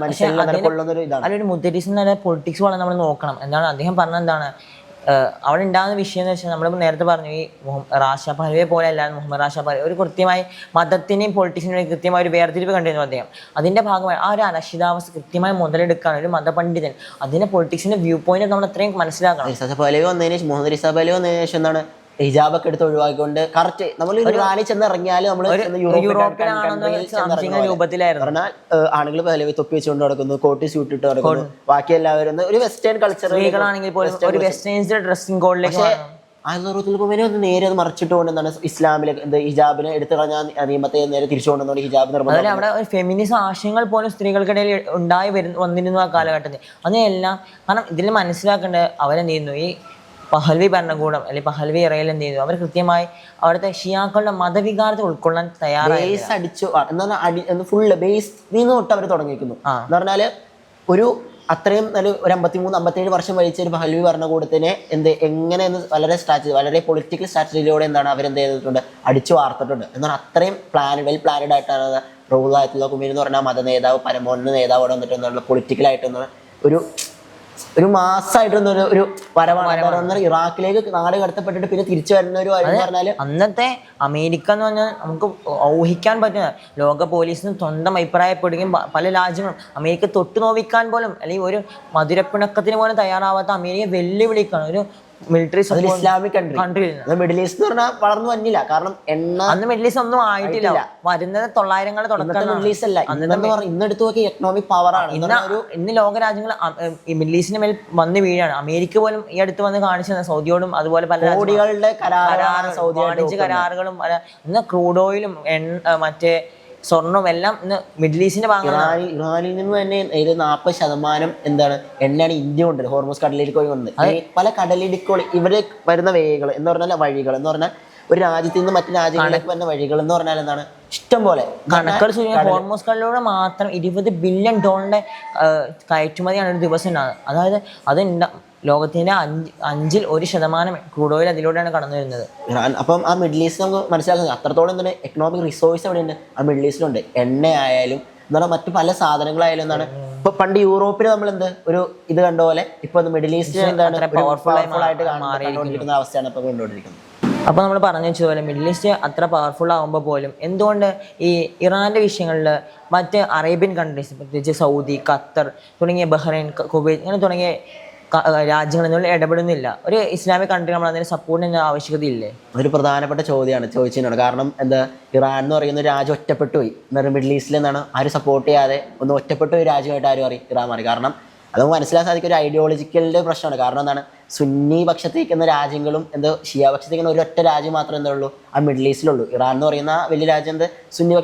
മനുഷ്യകൊള്ളുന്ന ഇതാണ്. അതിലൊരു മുദ്രീസ് പൊളിറ്റിക്സ് വളരെ നമ്മൾ നോക്കണം. എന്താണ് അദ്ദേഹം പറഞ്ഞത്? എന്താണ് അവിടെ ഉണ്ടാകുന്ന വിഷയം എന്ന് വെച്ചാൽ നമ്മൾ നേരത്തെ പറഞ്ഞു, ഈ റാഷ പഹൽവിയെ പോലെ അല്ലാതെ മുഹമ്മദ് റാഷ പഹൽവി ഒരു കൃത്യമായി മതത്തിനെയും പൊളിറ്റിക്സിനെയും കൃത്യമായ ഒരു വേർതിരിവ് കണ്ടിരുന്നു അദ്ദേഹം. അതിന്റെ ഭാഗമായി ആ ഒരു അരക്ഷിതാവസ്ഥ കൃത്യമായി മുതലെടുക്കാൻ ഒരു മതപണ്ഡിതൻ അതിന്റെ പൊളിറ്റിക്സിന്റെ വ്യൂ പോയിന്റ് നമ്മൾ അത്രയും മനസ്സിലാക്കണം. മുഹമ്മദ് റിസാ പഹൽവി വന്നതിന് ശേഷം എന്താണ് ഹിജാബൊക്കെ എടുത്ത് ഒഴിവാക്കിക്കൊണ്ട് കറക്റ്റ് നമ്മൾ ഇറാനിൽ ചെന്ന് ഇറങ്ങിയാൽ നമ്മൾ രൂപത്തിലായിരുന്നു. ആണുങ്ങൾ പഹലവി തൊപ്പി വെച്ചുകൊണ്ട് നടക്കുന്നു, കോട്ടി സ്യൂട്ട് ഇട്ട് നടക്കുന്നു, ബാക്കി എല്ലാവരും ഒരു വെസ്റ്റേൺ കൾച്ചർ. ഒരു വെസ്റ്റേൺ ഡ്രസ്സിംഗ് കോഡിലേക്ക് നേരെ അത് മറിച്ചിട്ടുകൊണ്ട് എന്താണ് ഇസ്ലാമിലെ ഹിജാബിനെ എടുത്തു കളഞ്ഞാൽ നിയമത്തെ നേരെ തിരിച്ചുകൊണ്ടുവന്നുകൊണ്ട് ഹിജാബ് നിർബന്ധം. അവിടെ ഫെമിനിസം ആശയങ്ങൾ പോലും സ്ത്രീകൾക്കിടയിൽ വന്നിരുന്നു ആ കാലഘട്ടത്തിൽ. അതിനെല്ലാം കാരണം ഇതിൽ മനസ്സിലാക്കേണ്ടത് അവരെന്ത് ചെയ്യുന്നു, ഈ പഹൽവി ഭരണകൂടം അല്ലെങ്കിൽ പഹൽവി ഇറയിൽ എന്ത് ചെയ്തു, അവർ കൃത്യമായി അവിടുത്തെ ഷിയാക്കളുടെ മതവികാരത്തെ ഉൾക്കൊള്ളാൻ തയ്യാറായി അടിച്ചു ഫുള്ള് ബേസ് തൊട്ട് അവർ തുടങ്ങിയിരിക്കുന്നു. എന്ന് പറഞ്ഞാല് ഒരു അത്രയും ഒരു 53-57 വർഷം വഹിച്ച ഒരു പഹൽവി ഭരണകൂടത്തിനെ എങ്ങനെ വളരെ വളരെ പൊളിറ്റിക്കൽ സ്ട്രാറ്റജിയിലൂടെ അവരെന്ത് ചെയ്തിട്ടുണ്ട്, അടിച്ചു വാർത്തിട്ടുണ്ട്. എന്നാൽ അത്രയും വെൽ പ്ലാനഡ് ആയിട്ടാണ് റൗദത്തുൽ ഖുമൈനി എന്ന് പറഞ്ഞാൽ മത നേതാവ് പരമോന്നത നേതാവോടെ വന്നിട്ട് പൊളിറ്റിക്കലായിട്ട് ഒരു മാസമായിട്ടൊന്നും ഒരു വരവാണ്. ഇറാഖിലേക്ക് നാട് കടത്തപ്പെട്ടിട്ട് പിന്നെ തിരിച്ചു വരുന്ന ഒരു പറഞ്ഞാല് അന്നത്തെ അമേരിക്ക എന്ന് പറഞ്ഞാൽ നമുക്ക് ഊഹിക്കാൻ പറ്റുന്ന ലോക പോലീസിന് സ്വന്തം അഭിപ്രായപ്പെടുകയും പല രാജ്യങ്ങളും അമേരിക്ക തൊട്ടു നോവിക്കാൻ പോലും അല്ലെങ്കിൽ ഒരു മധുരപ്പിണക്കത്തിന് പോലും തയ്യാറാവാത്ത അമേരിക്ക വെല്ലുവിളിക്കാണ് ഒരു military Islamic country. Middle east എന്ന് പറഞ്ഞാൽ വളർന്നു വന്നില്ല. കാരണം അന്ന് മിഡിൽ ഈസ്റ്റ് ഒന്നും ആയിട്ടില്ല. വരുന്നത് 900-ങ്ങളുടെ തുടക്കം. മിഡിൽ ഈസ്റ്റ് അല്ല ഇന്നെടുത്ത് നോക്കി എക്കണോമിക് പവറാണ്. ഇന്ന് ലോക രാജ്യങ്ങൾ മിഡിൽ ഈസ്റ്റിന് മേൽ വന്ന് വീഴാണ്. അമേരിക്ക പോലും ഈ അടുത്ത് വന്ന് കാണിച്ചു സൗദിയോടും അതുപോലെ പല കോടികളുടെ വാണിജ്യ കരാറുകളും ഇന്ന് ക്രൂഡ് ഓയിലും മറ്റേ സ്വർണ്ണവും എല്ലാം ഇന്ന് മിഡിൽ ഈസ്റ്റിന്റെ ഭാഗമാണ്. ഇറാനിൽ നിന്ന് തന്നെ 40% എന്താണ് എണ്ണയാണ് ഇന്ത്യ കൊണ്ട് ഹോർമോസ് കടലിലേക്ക് കൊണ്ട് പല കടലിടുക്കുകൾ ഇവിടെ വരുന്ന വേകൾ എന്ന് പറഞ്ഞാൽ വഴികൾ എന്ന് പറഞ്ഞാൽ ഒരു രാജ്യത്ത് നിന്ന് മറ്റു രാജ്യങ്ങളിലേക്ക് വരുന്ന വഴികൾ എന്ന് പറഞ്ഞാൽ എന്താണ് ഇഷ്ടം പോലെ കണക്കുകൾ ഹോർമോസ് കടലിലൂടെ മാത്രം $20 ബില്യൺ കയറ്റുമതിയാണ് ഒരു ദിവസം ഉണ്ടാകുന്നത്. അതായത് അത് ലോകത്തിന്റെ 1% ക്രൂഡ് ഓയിൽ അതിലൂടെയാണ് കടന്നു വരുന്നത്. അപ്പം ആ മിഡിൽ ഈസ്റ്റ് നമുക്ക് മനസ്സിലാക്കുന്നത് അത്രത്തോളം തന്നെ എക്കണോമിക് റിസോഴ്സ് അവിടെ ഉണ്ട് ആ മിഡിൽ ഈസ്റ്റിലുണ്ട്. എണ്ണ ആയാലും എന്താണ് മറ്റു പല സാധനങ്ങളായാലും എന്താണ് ഇപ്പൊ പണ്ട് യൂറോപ്പിൽ നമ്മൾ ഒരു ഇത് കണ്ട പോലെ ഇപ്പൊ മിഡിൽ ഈസ്റ്റ് എന്താണ് പവർഫുൾ ആയിട്ട് കണ്ടുകൊണ്ടിരിക്കുന്ന അവസ്ഥയാണ് ഇപ്പൊ കണ്ടുകൊണ്ടിരിക്കുന്നത്. അപ്പോൾ നമ്മൾ പറഞ്ഞു വെച്ചതുപോലെ മിഡിൽ ഈസ്റ്റ് അത്ര പവർഫുൾ ആകുമ്പോൾ പോലും എന്തുകൊണ്ട് ഈ ഇറാൻ്റെ വിഷയങ്ങളിൽ മറ്റ് അറേബ്യൻ കൺട്രീസ് പ്രത്യേകിച്ച് സൗദി, ഖത്തർ തുടങ്ങിയ ബഹ്റൈൻ, കുവൈറ്റ് ഇങ്ങനെ തുടങ്ങിയ രാജ്യങ്ങളിൽ ഇടപെടുന്നില്ല? ഒരു ഇസ്ലാമിക് കൺട്രി നമ്മൾ അതിന് സപ്പോർട്ട് ചെയ്യുന്ന ആവശ്യകതയില്ലേ? ഒരു പ്രധാനപ്പെട്ട ചോദ്യമാണ് ചോദിച്ചതിനാണ്. കാരണം ഇറാൻ എന്ന് പറയുന്ന ഒരു രാജ്യം ഒറ്റപ്പെട്ടു പോയി. മിഡിൽ ഈസ്റ്റിൽ എന്താണ് ആരും സപ്പോർട്ട് ചെയ്യാതെ ഒന്ന് ഒറ്റപ്പെട്ട ഒരു രാജ്യമായിട്ട് ആരും ഇറാൻ മാറി. കാരണം അത് മനസ്സിലാക്കാൻ സാധിക്കും ഒരു ഐഡിയോളജിക്കലിൻ്റെ പ്രശ്നമാണ്. കാരണം എന്താണ് സുന്നി പക്ഷത്തേക്കുന്ന രാജ്യങ്ങളും ഷിയ പക്ഷത്തേക്കുന്ന ഒരൊറ്റ രാജ്യം മാത്രമേ ഉള്ളൂ ആ മിഡിൽ ഈസ്റ്റിലുള്ളൂ. ഇറാൻ എന്ന് പറയുന്ന വലിയ രാജ്യം സുന്നി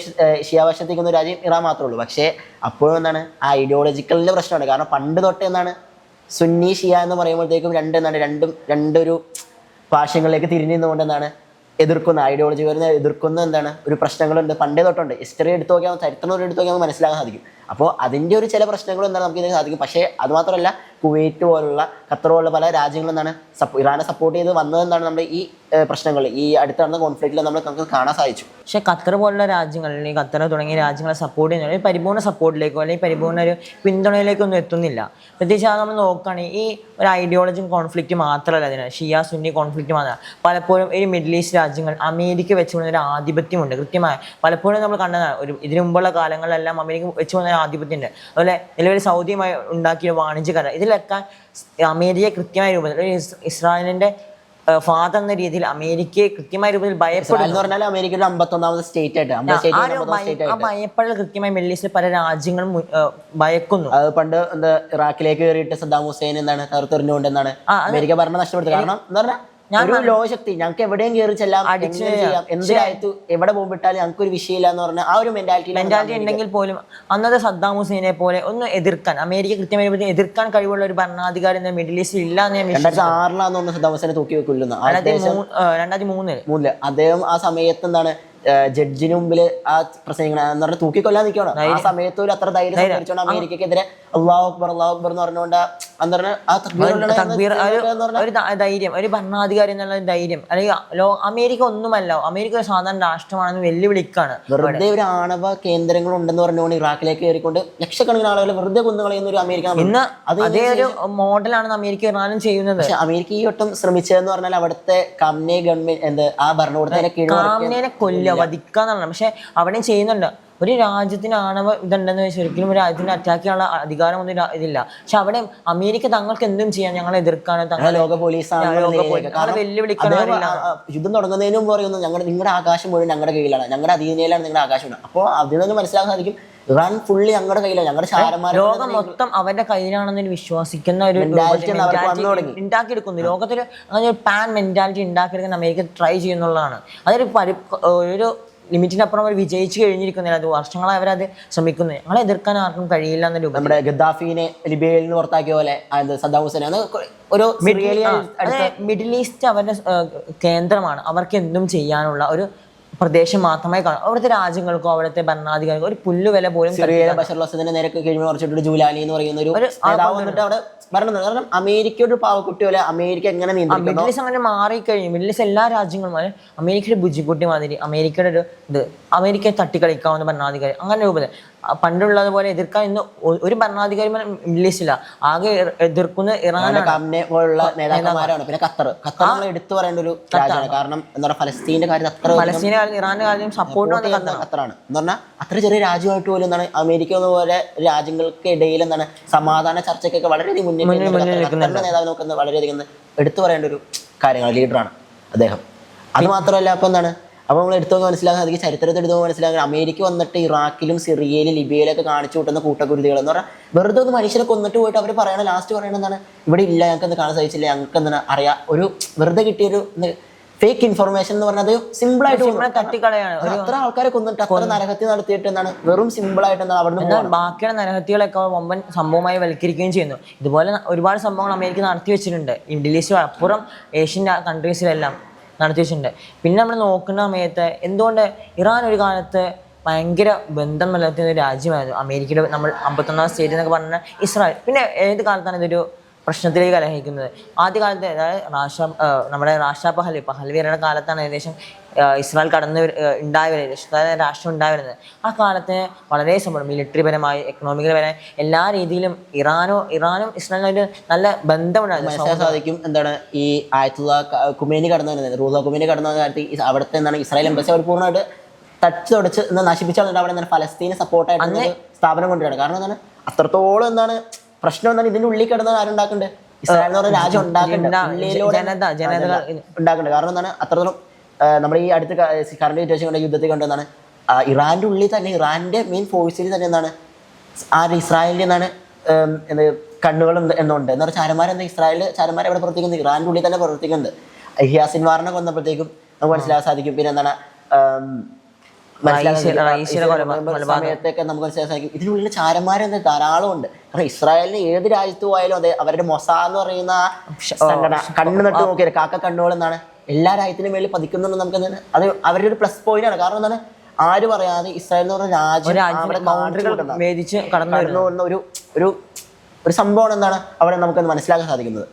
ഷിയ പക്ഷത്തേക്കുന്ന ഒരു രാജ്യം ഇറാൻ മാത്രമേ ഉള്ളൂ. പക്ഷേ അപ്പോഴും എന്താണ് ആ ഐഡിയോളജിക്കലിൻ്റെ പ്രശ്നമാണ്. കാരണം പണ്ട് തൊട്ട് എന്താണ് സുന്നി ഷിയ എന്ന് പറയുമ്പോഴത്തേക്കും രണ്ടൊരു ഭാഷ്യങ്ങളിലേക്ക് തിരിഞ്ഞു നിന്നുകൊണ്ട് എന്താണ് എതിർക്കുന്ന ഐഡിയോളജി വരുന്ന എതിർക്കുന്ന ഒരു പ്രശ്നങ്ങളുണ്ട് പണ്ടേ തൊട്ടുണ്ട്. ഹിസ്റ്ററി എടുത്ത് നോക്കിയാൽ ചരിത്രം എടുത്ത് നോക്കിയാൽ മനസ്സിലാക്കാൻ സാധിക്കും. അപ്പോൾ അതിൻ്റെ ഒരു ചില പ്രശ്നങ്ങൾ നമുക്ക് ഇതിന് സാധിക്കും. പക്ഷേ അത് മാത്രമല്ല കുവൈറ്റ് പോലുള്ള ഖത്തർ പോലുള്ള പല രാജ്യങ്ങളും ഇറാനെ സപ്പോർട്ട് ചെയ്ത് വന്നതെന്താണ് നമ്മുടെ ഈ പ്രശ്നങ്ങൾ ഈ അടുത്ത് നടന്ന കോൺഫ്ലിക്റ്റിൽ നമുക്ക് കാണാൻ സാധിച്ചു. പക്ഷേ ഖത്തർ പോലുള്ള രാജ്യങ്ങൾ അല്ലെങ്കിൽ ഖത്തർ തുടങ്ങിയ രാജ്യങ്ങളെ സപ്പോർട്ട് ചെയ്യുന്ന പരിപൂർണ്ണ സപ്പോർട്ടിലേക്കോ അല്ലെങ്കിൽ പരിപൂർണ്ണ ഒരു പിന്തുണയിലേക്കൊന്നും എത്തുന്നില്ല. പ്രത്യേകിച്ച് അത് നമ്മൾ നോക്കുകയാണെങ്കിൽ ഈ ഒരു ഐഡിയോളജി കോൺഫ്ലിക്റ്റ് മാത്രമല്ല അതിന് ഷിയ സുന്നി കോൺഫ്ലിക്റ്റ് മാത്രമല്ല പലപ്പോഴും ഈ മിഡിൽ ഈസ്റ്റ് രാജ്യങ്ങൾ അമേരിക്ക വെച്ചുകൊണ്ട ഒരു ആധിപത്യമുണ്ട്. കൃത്യമായ പലപ്പോഴും നമ്മൾ കണ്ടതാണ് ഇതിനു മുമ്പുള്ള കാലങ്ങളിലെല്ലാം അമേരിക്ക വെച്ചുകൊണ്ട ആധിപത്യമുണ്ട്. അതുപോലെ നിലവിൽ സൗദിയുമായി ഉണ്ടാക്കിയ വാണിജ്യ കരാർ ഇതിലൊക്കെ അമേരിക്ക കൃത്യമായ രൂപത്തിൽ ഇസ്രായേലിൻ്റെ ഫാദർ എന്ന രീതിയിൽ അമേരിക്കയെ കൃത്യമായ രൂപത്തിൽ ഭയപ്പെടുന്നു എന്ന് പറഞ്ഞാൽ അമേരിക്കയുടെ 51ാമത് സ്റ്റേറ്റ് ആയിട്ട് ആ ഭയപ്പെടൽ കൃത്യമായി മിഡിൽ ഈസ്റ്റിലെ പല രാജ്യങ്ങളും ഭയക്കുന്നു. അത് പണ്ട് എന്താ ഇറാഖിലേക്ക് കയറിയിട്ട് സദ്ദാം ഹുസൈൻ എന്താണ് തകർത്തെറിഞ്ഞുകൊണ്ട് എന്താണ് അമേരിക്ക ഭരണം നഷ്ടപ്പെടുത്തുക. കാരണം എന്താ പറഞ്ഞാൽ ഒരു ലോകശക്തി ഞങ്ങൾക്ക് എവിടെയും കയറി ചെല്ലാം, എന്ത് രാജ്യത്ത് എവിടെ പോകുമ്പിട്ടാലും ഞങ്ങൾക്ക് ഒരു വിഷയമില്ല എന്ന് പറഞ്ഞാൽ ആ ഒരു മെന്റാലിറ്റി ഉണ്ടെങ്കിൽ പോലും അന്നത്തെ സദ്ദാം ഹുസൈനെ പോലെ ഒന്ന് എതിർക്കാൻ അമേരിക്ക കൃത്യമായി എതിർക്കാൻ കഴിവുള്ള ഒരു ഭരണാധികാരി മിഡിൽ ഈസ്റ്റിൽ ഇല്ല എന്ന് ഞാൻ 2006 സദ്ദാം ഹുസൈനെ തൂക്കി കൊല്ലുന്നത്. 2003 അദ്ദേഹം ആ സമയത്ത് എന്താണ് ജഡ്ജിന് മുമ്പിൽ ആ പ്രസംഗിക്കണം എന്ന് പറഞ്ഞാൽ തൂക്കിക്കൊല്ലാൻ നിൽക്കണം. ആ സമയത്ത് ഒരു അത്ര ധൈര്യം സംഭരിച്ചോണ്ട് അമേരിക്കക്കെതിരെ അള്ളാഹു അക്ബർ എന്ന് പറഞ്ഞുകൊണ്ട് ഒരു ധൈര്യം, ഒരു ഭരണാധികാരി എന്നുള്ള ധൈര്യം, അല്ലെങ്കിൽ അമേരിക്ക ഒന്നുമല്ല, അമേരിക്ക ഒരു സാധാരണ രാഷ്ട്രമാണെന്ന് വെല്ലുവിളിക്കാണ്. വെറുതെ ഒരു ആണവ കേന്ദ്രങ്ങൾ ഉണ്ടെന്ന് പറഞ്ഞുകൊണ്ട് ഇറാഖിലേക്ക് കയറിക്കൊണ്ട് ലക്ഷക്കണക്കിന് ആളുകൾ വെറുതെ കൊന്നുകളയുന്ന ഒരു അമേരിക്ക ഇന്ന് അതേ ഒരു മോഡലാണ് അമേരിക്ക ഇറാനും ചെയ്യുന്നത്. പക്ഷെ അമേരിക്ക ഈ വട്ടം ശ്രമിച്ചതെന്ന് പറഞ്ഞാൽ അവിടുത്തെ കംനെ ഗവൺമെന്റ് ആ ഭരണകൂടത്തിനെ കാംനെനെ കൊല്ലുക, വധിക്കാന്നാണ്. പക്ഷെ അവിടെയും ചെയ്യുന്നുണ്ട്. ഒരു രാജ്യത്തിന് ആണവ ഇതുണ്ടെന്ന് വെച്ചാൽ ഒരിക്കലും ഒരു രാജ്യത്തിന് അറ്റാക്ക് ചെയ്യാനുള്ള അധികാരം ഒന്നും ഇതില്ല. പക്ഷെ അവിടെ അമേരിക്ക തങ്ങൾക്ക് എന്തും ചെയ്യാം, ഞങ്ങളെ എതിർക്കാനോ ലോക പോലീസാണ് വെല്ലുവിളിക്കാനോ. യുദ്ധം തുടങ്ങുന്നതിന് മുമ്പ് പറയുന്നു നിങ്ങളുടെ ആകാശം മുഴുവൻ ഞങ്ങളുടെ കയ്യിലാണ്, ഞങ്ങളുടെ അധീനയിലാണ് നിങ്ങളുടെ ആകാശം. അപ്പോൾ അതിൽ നിന്ന് മനസ്സിലാക്കാൻ സാധിക്കും ഇറാൻ ഫുള്ളി ഞങ്ങളുടെ കയ്യിലാണ്, ഞങ്ങളുടെ ചാരന്മാർ ലോകം മൊത്തം അവരുടെ കയ്യിലാണെന്ന് വിശ്വസിക്കുന്ന ഒരു ഉണ്ടാക്കിയെടുക്കുന്നു. ലോകത്തിൽ അങ്ങനെ ഒരു പാൻ മെന്റാലിറ്റി ഉണ്ടാക്കിയെടുക്കാൻ അമേരിക്ക ട്രൈ ചെയ്യുന്നുള്ളതാണ്. അതൊരു ഒരു ലിമിറ്റിനപ്പുറം അവർ വിജയിച്ചു കഴിഞ്ഞിരിക്കുന്നില്ല. അത് വർഷങ്ങളായി അവരത് ശ്രമിക്കുന്നത്. ഞങ്ങളെ എതിർക്കാൻ ആർക്കും കഴിയില്ല എന്ന രൂപം. നമ്മുടെ ഗദ്ദാഫിനെ ലിബിയയിൽ നിന്ന് പുറത്താക്കിയ പോലെ സദ്ദാം ഹുസൈൻ ഒരു മിഡിൽ ഈസ്റ്റ് അവരുടെ കേന്ദ്രമാണ്. അവർക്ക് എന്തും ചെയ്യാനുള്ള ഒരു പ്രദേശം മാത്രമായി കാണും. അവിടുത്തെ രാജ്യങ്ങൾക്കോ അവിടുത്തെ ഭരണാധികാരികൾക്കോ ഒരു പുല്ലുവില പോലും ബഷർ അൽ-അസദിനെ നേരൊക്കെ കഴിഞ്ഞ കുറച്ചിട്ട് ജുലാനി എന്ന് പറയുന്ന ഒരു നേതാവ് വന്നിട്ട് അവിടെ ഭരണം. കാരണം അമേരിക്കയുടെ ഒരു പാവക്കുട്ടി പോലെ അമേരിക്ക എങ്ങനെ മിഡിൽ ഈസ്റ്റ് അങ്ങനെ മാറിക്കഴിഞ്ഞു. മിഡിൽ ഈസ്റ്റ് എല്ലാ രാജ്യങ്ങളും അമേരിക്കയുടെ ബുജിക്കുട്ടി മാതിരി അമേരിക്കയുടെ ഒരു ഇത് അമേരിക്കയെ തട്ടിക്കളിക്കാവുന്ന ഭരണാധികാരി അങ്ങനെ രൂപത്തിൽ പണ്ടുള്ളതുപോലെ എതിർക്കാൻ ഇന്ന് ഒരു ഭരണാധികാരി മിഡിൽ ഈസ്റ്റില്ല. ആകെ എതിർക്കുന്ന ഇറാനാണ് പോലുള്ള നേതാക്കന്മാരാണ്. പിന്നെ ഖത്തർ നമ്മൾ എടുത്തു പറയേണ്ട ഒരു രാജ്യമാണ്. കാരണം എന്താ പറയുക ഫലസ്തീന്റെ കാര്യം ഇറാന്റെ കാര്യം സപ്പോർട്ട് ഖത്തറാണ് എന്ന് പറഞ്ഞാൽ അത്ര ചെറിയ രാജ്യമായിട്ട് പോലും എന്താണ് അമേരിക്ക പോലെ രാജ്യങ്ങൾക്ക് ഇടയിൽ എന്താണ് സമാധാന ചർച്ചയ്ക്കൊക്കെ വളരെയധികം നേതാവ് നോക്കുന്ന വളരെയധികം എടുത്തു പറയേണ്ട ഒരു കാര്യങ്ങൾ ലീഡറാണ് അദ്ദേഹം. അത് മാത്രമല്ല അപ്പൊ എന്താണ് അപ്പോൾ നമ്മൾ എടുത്തു മനസ്സിലാക്കാൻ സാധിക്കും, ചരിത്രത്തിൽ എടുത്തു മനസ്സിലാക്കാൻ അമേരിക്ക വന്നിട്ട് ഇറാഖിലും സിറിയയിലും ലിബിയയിലൊക്കെ കാണിച്ചു കൂട്ടുന്ന കൂട്ടക്കുരുതികൾ എന്ന് പറഞ്ഞാൽ വെറുതെ ഒന്ന് മനുഷ്യരെ കൊന്നിട്ട് പോയിട്ട് അവർ പറയണ ലാസ്റ്റ് പറയണത് എന്താണ് ഇവിടെ ഇല്ല, ഞങ്ങൾക്ക് എന്ത് കാണാൻ സാധിച്ചില്ല, ഞങ്ങൾക്ക് എന്താണ് അറിയാം, ഒരു വെറുതെ കിട്ടിയൊരു ഫേക്ക് ഇൻഫർമേഷൻ എന്ന് പറഞ്ഞത് സിമ്പിൾ ആയിട്ട് തട്ടിക്കളയാണ്. അത്ര ആൾക്കാരെ കൊന്നിട്ട് അത്ര നരഹത്യ നടത്തിയിട്ട് എന്താണ് വെറും സിമ്പിൾ ആയിട്ട് എന്താണ് അവിടെ ബാക്കിയുള്ള നരഹത്യകളൊക്കെ വമ്പൻ സംഭവമായി വൽക്കരിക്കുകയും ചെയ്യുന്നു. ഇതുപോലെ ഒരുപാട് സംഭവങ്ങൾ അമേരിക്ക നടത്തി വെച്ചിട്ടുണ്ട്. മിഡിൽ ഈസ്റ്റ് അപ്പുറം ഏഷ്യൻ കൺട്രീസിലെല്ലാം നടത്തി വെച്ചിട്ടുണ്ട്. പിന്നെ നമ്മൾ നോക്കുന്ന സമയത്ത് എന്തുകൊണ്ട് ഇറാൻ ഒരു കാലത്ത് ഭയങ്കര ബന്ധം നിലനിർത്തുന്ന ഒരു രാജ്യമായിരുന്നു. അമേരിക്കയുടെ നമ്മൾ 51ാം സ്റ്റേറ്റ് എന്നൊക്കെ പറഞ്ഞാൽ ഇസ്രായേൽ. പിന്നെ ഏത് കാലത്താണ് ഇതൊരു പ്രശ്നത്തിലേക്ക് കലഹിക്കുന്നത്? ആദ്യകാലത്ത് അതായത് നമ്മുടെ റാഷ പഹൽവിയുടെ കാലത്താണ് ഏകദേശം ഇസ്രായേൽ ഉണ്ടായി വരുന്നത്, രാഷ്ട്രം ഉണ്ടായി വരുന്നത്. ആ കാലത്ത് വളരെ മിലിറ്ററി പരമായി എക്കണോമിക്കൽപരമായി എല്ലാ രീതിയിലും ഇറാനും ഇസ്രായേലും ഒരു നല്ല ബന്ധമുണ്ടായിരുന്നു. സാധിക്കും. എന്താണ് ഈ ആയത്തുള്ള ഖുമൈനി റൂഹ ഖുമൈനി കടന്ന കാലത്ത് അവിടുത്തെ എന്താണ് ഇസ്രായേൽ എംബസി അവർ പൂർണ്ണമായിട്ട് തുടച്ച് നശിപ്പിച്ചാൽ അവിടെ എന്താണ് ഫലസ്തീന് സപ്പോർട്ടായിട്ട് സ്ഥാപനം കൊണ്ടുവരികയാണ്. കാരണം എന്താണ് അത്രത്തോളം എന്താണ് പ്രശ്നം എന്താണ് ഇതിന്റെ ഉള്ളിൽ കിടന്ന ആരുണ്ടാക്കുന്നുണ്ട്, ഇസ്രായേൽ എന്ന് പറഞ്ഞ രാജ്യം ഉണ്ടാക്കുന്നുണ്ട്. കാരണം എന്താണ് അത്രത്തോളം നമ്മുടെ ഈ അടുത്ത കറണ്ട് സിറ്റുവേഷൻ കൊണ്ട് യുദ്ധത്തിൽ കണ്ടെന്നാണ് ഇറാന്റെ ഉള്ളിൽ തന്നെ ഇറാന്റെ മെയിൻ ഫോഴ്സിൽ തന്നെ എന്താണ് ഇസ്രായേലിൽ നിന്നാണ് കണ്ണുകൾ എന്നുണ്ട് എന്ന് പറഞ്ഞാൽ ചാരന്മാരെന്താ ഇസ്രായേലിൽ ചാരന്മാരെ എവിടെ പ്രവർത്തിക്കുന്നത് ഇറാന്റെ ഉള്ളിൽ തന്നെ പ്രവർത്തിക്കുന്നുണ്ട്. ഹിയാസിൻ വാറിനെ കൊന്നപ്പോഴത്തേക്കും നമുക്ക് മനസ്സിലാക്കാൻ സാധിക്കും. പിന്നെ എന്താണ് സമയത്തൊക്കെ നമുക്ക് മനസ്സിലാക്കാൻ സാധിക്കും ഇതിനുള്ളിൽ ചാരന്മാരെന്താ ധാരാളം ഉണ്ട്. കാരണം ഇസ്രായേലിന് ഏത് രാജ്യത്ത് പോയാലും അതെ അവരുടെ മൊസാ എന്ന് പറയുന്ന സംഘടന കണ്ണ് നട്ട് നോക്കിയത് കാക്ക കണ്ണുകൾ എന്താണ് എല്ലാ രാജ്യത്തിനും മേളിൽ പതിക്കുന്നുണ്ട്. നമുക്ക് അത് അവരുടെ ഒരു പ്ലസ് പോയിന്റ് ആണ്. കാരണം എന്താണ് ആര് പറയാതെ ഇസ്രായേൽ എന്ന് പറഞ്ഞ രാജ്യം കടന്നു വരുന്ന ഒരു സംഭവമാണ് എന്താണ് അവിടെ നമുക്കത് മനസ്സിലാക്കാൻ സാധിക്കുന്നത്.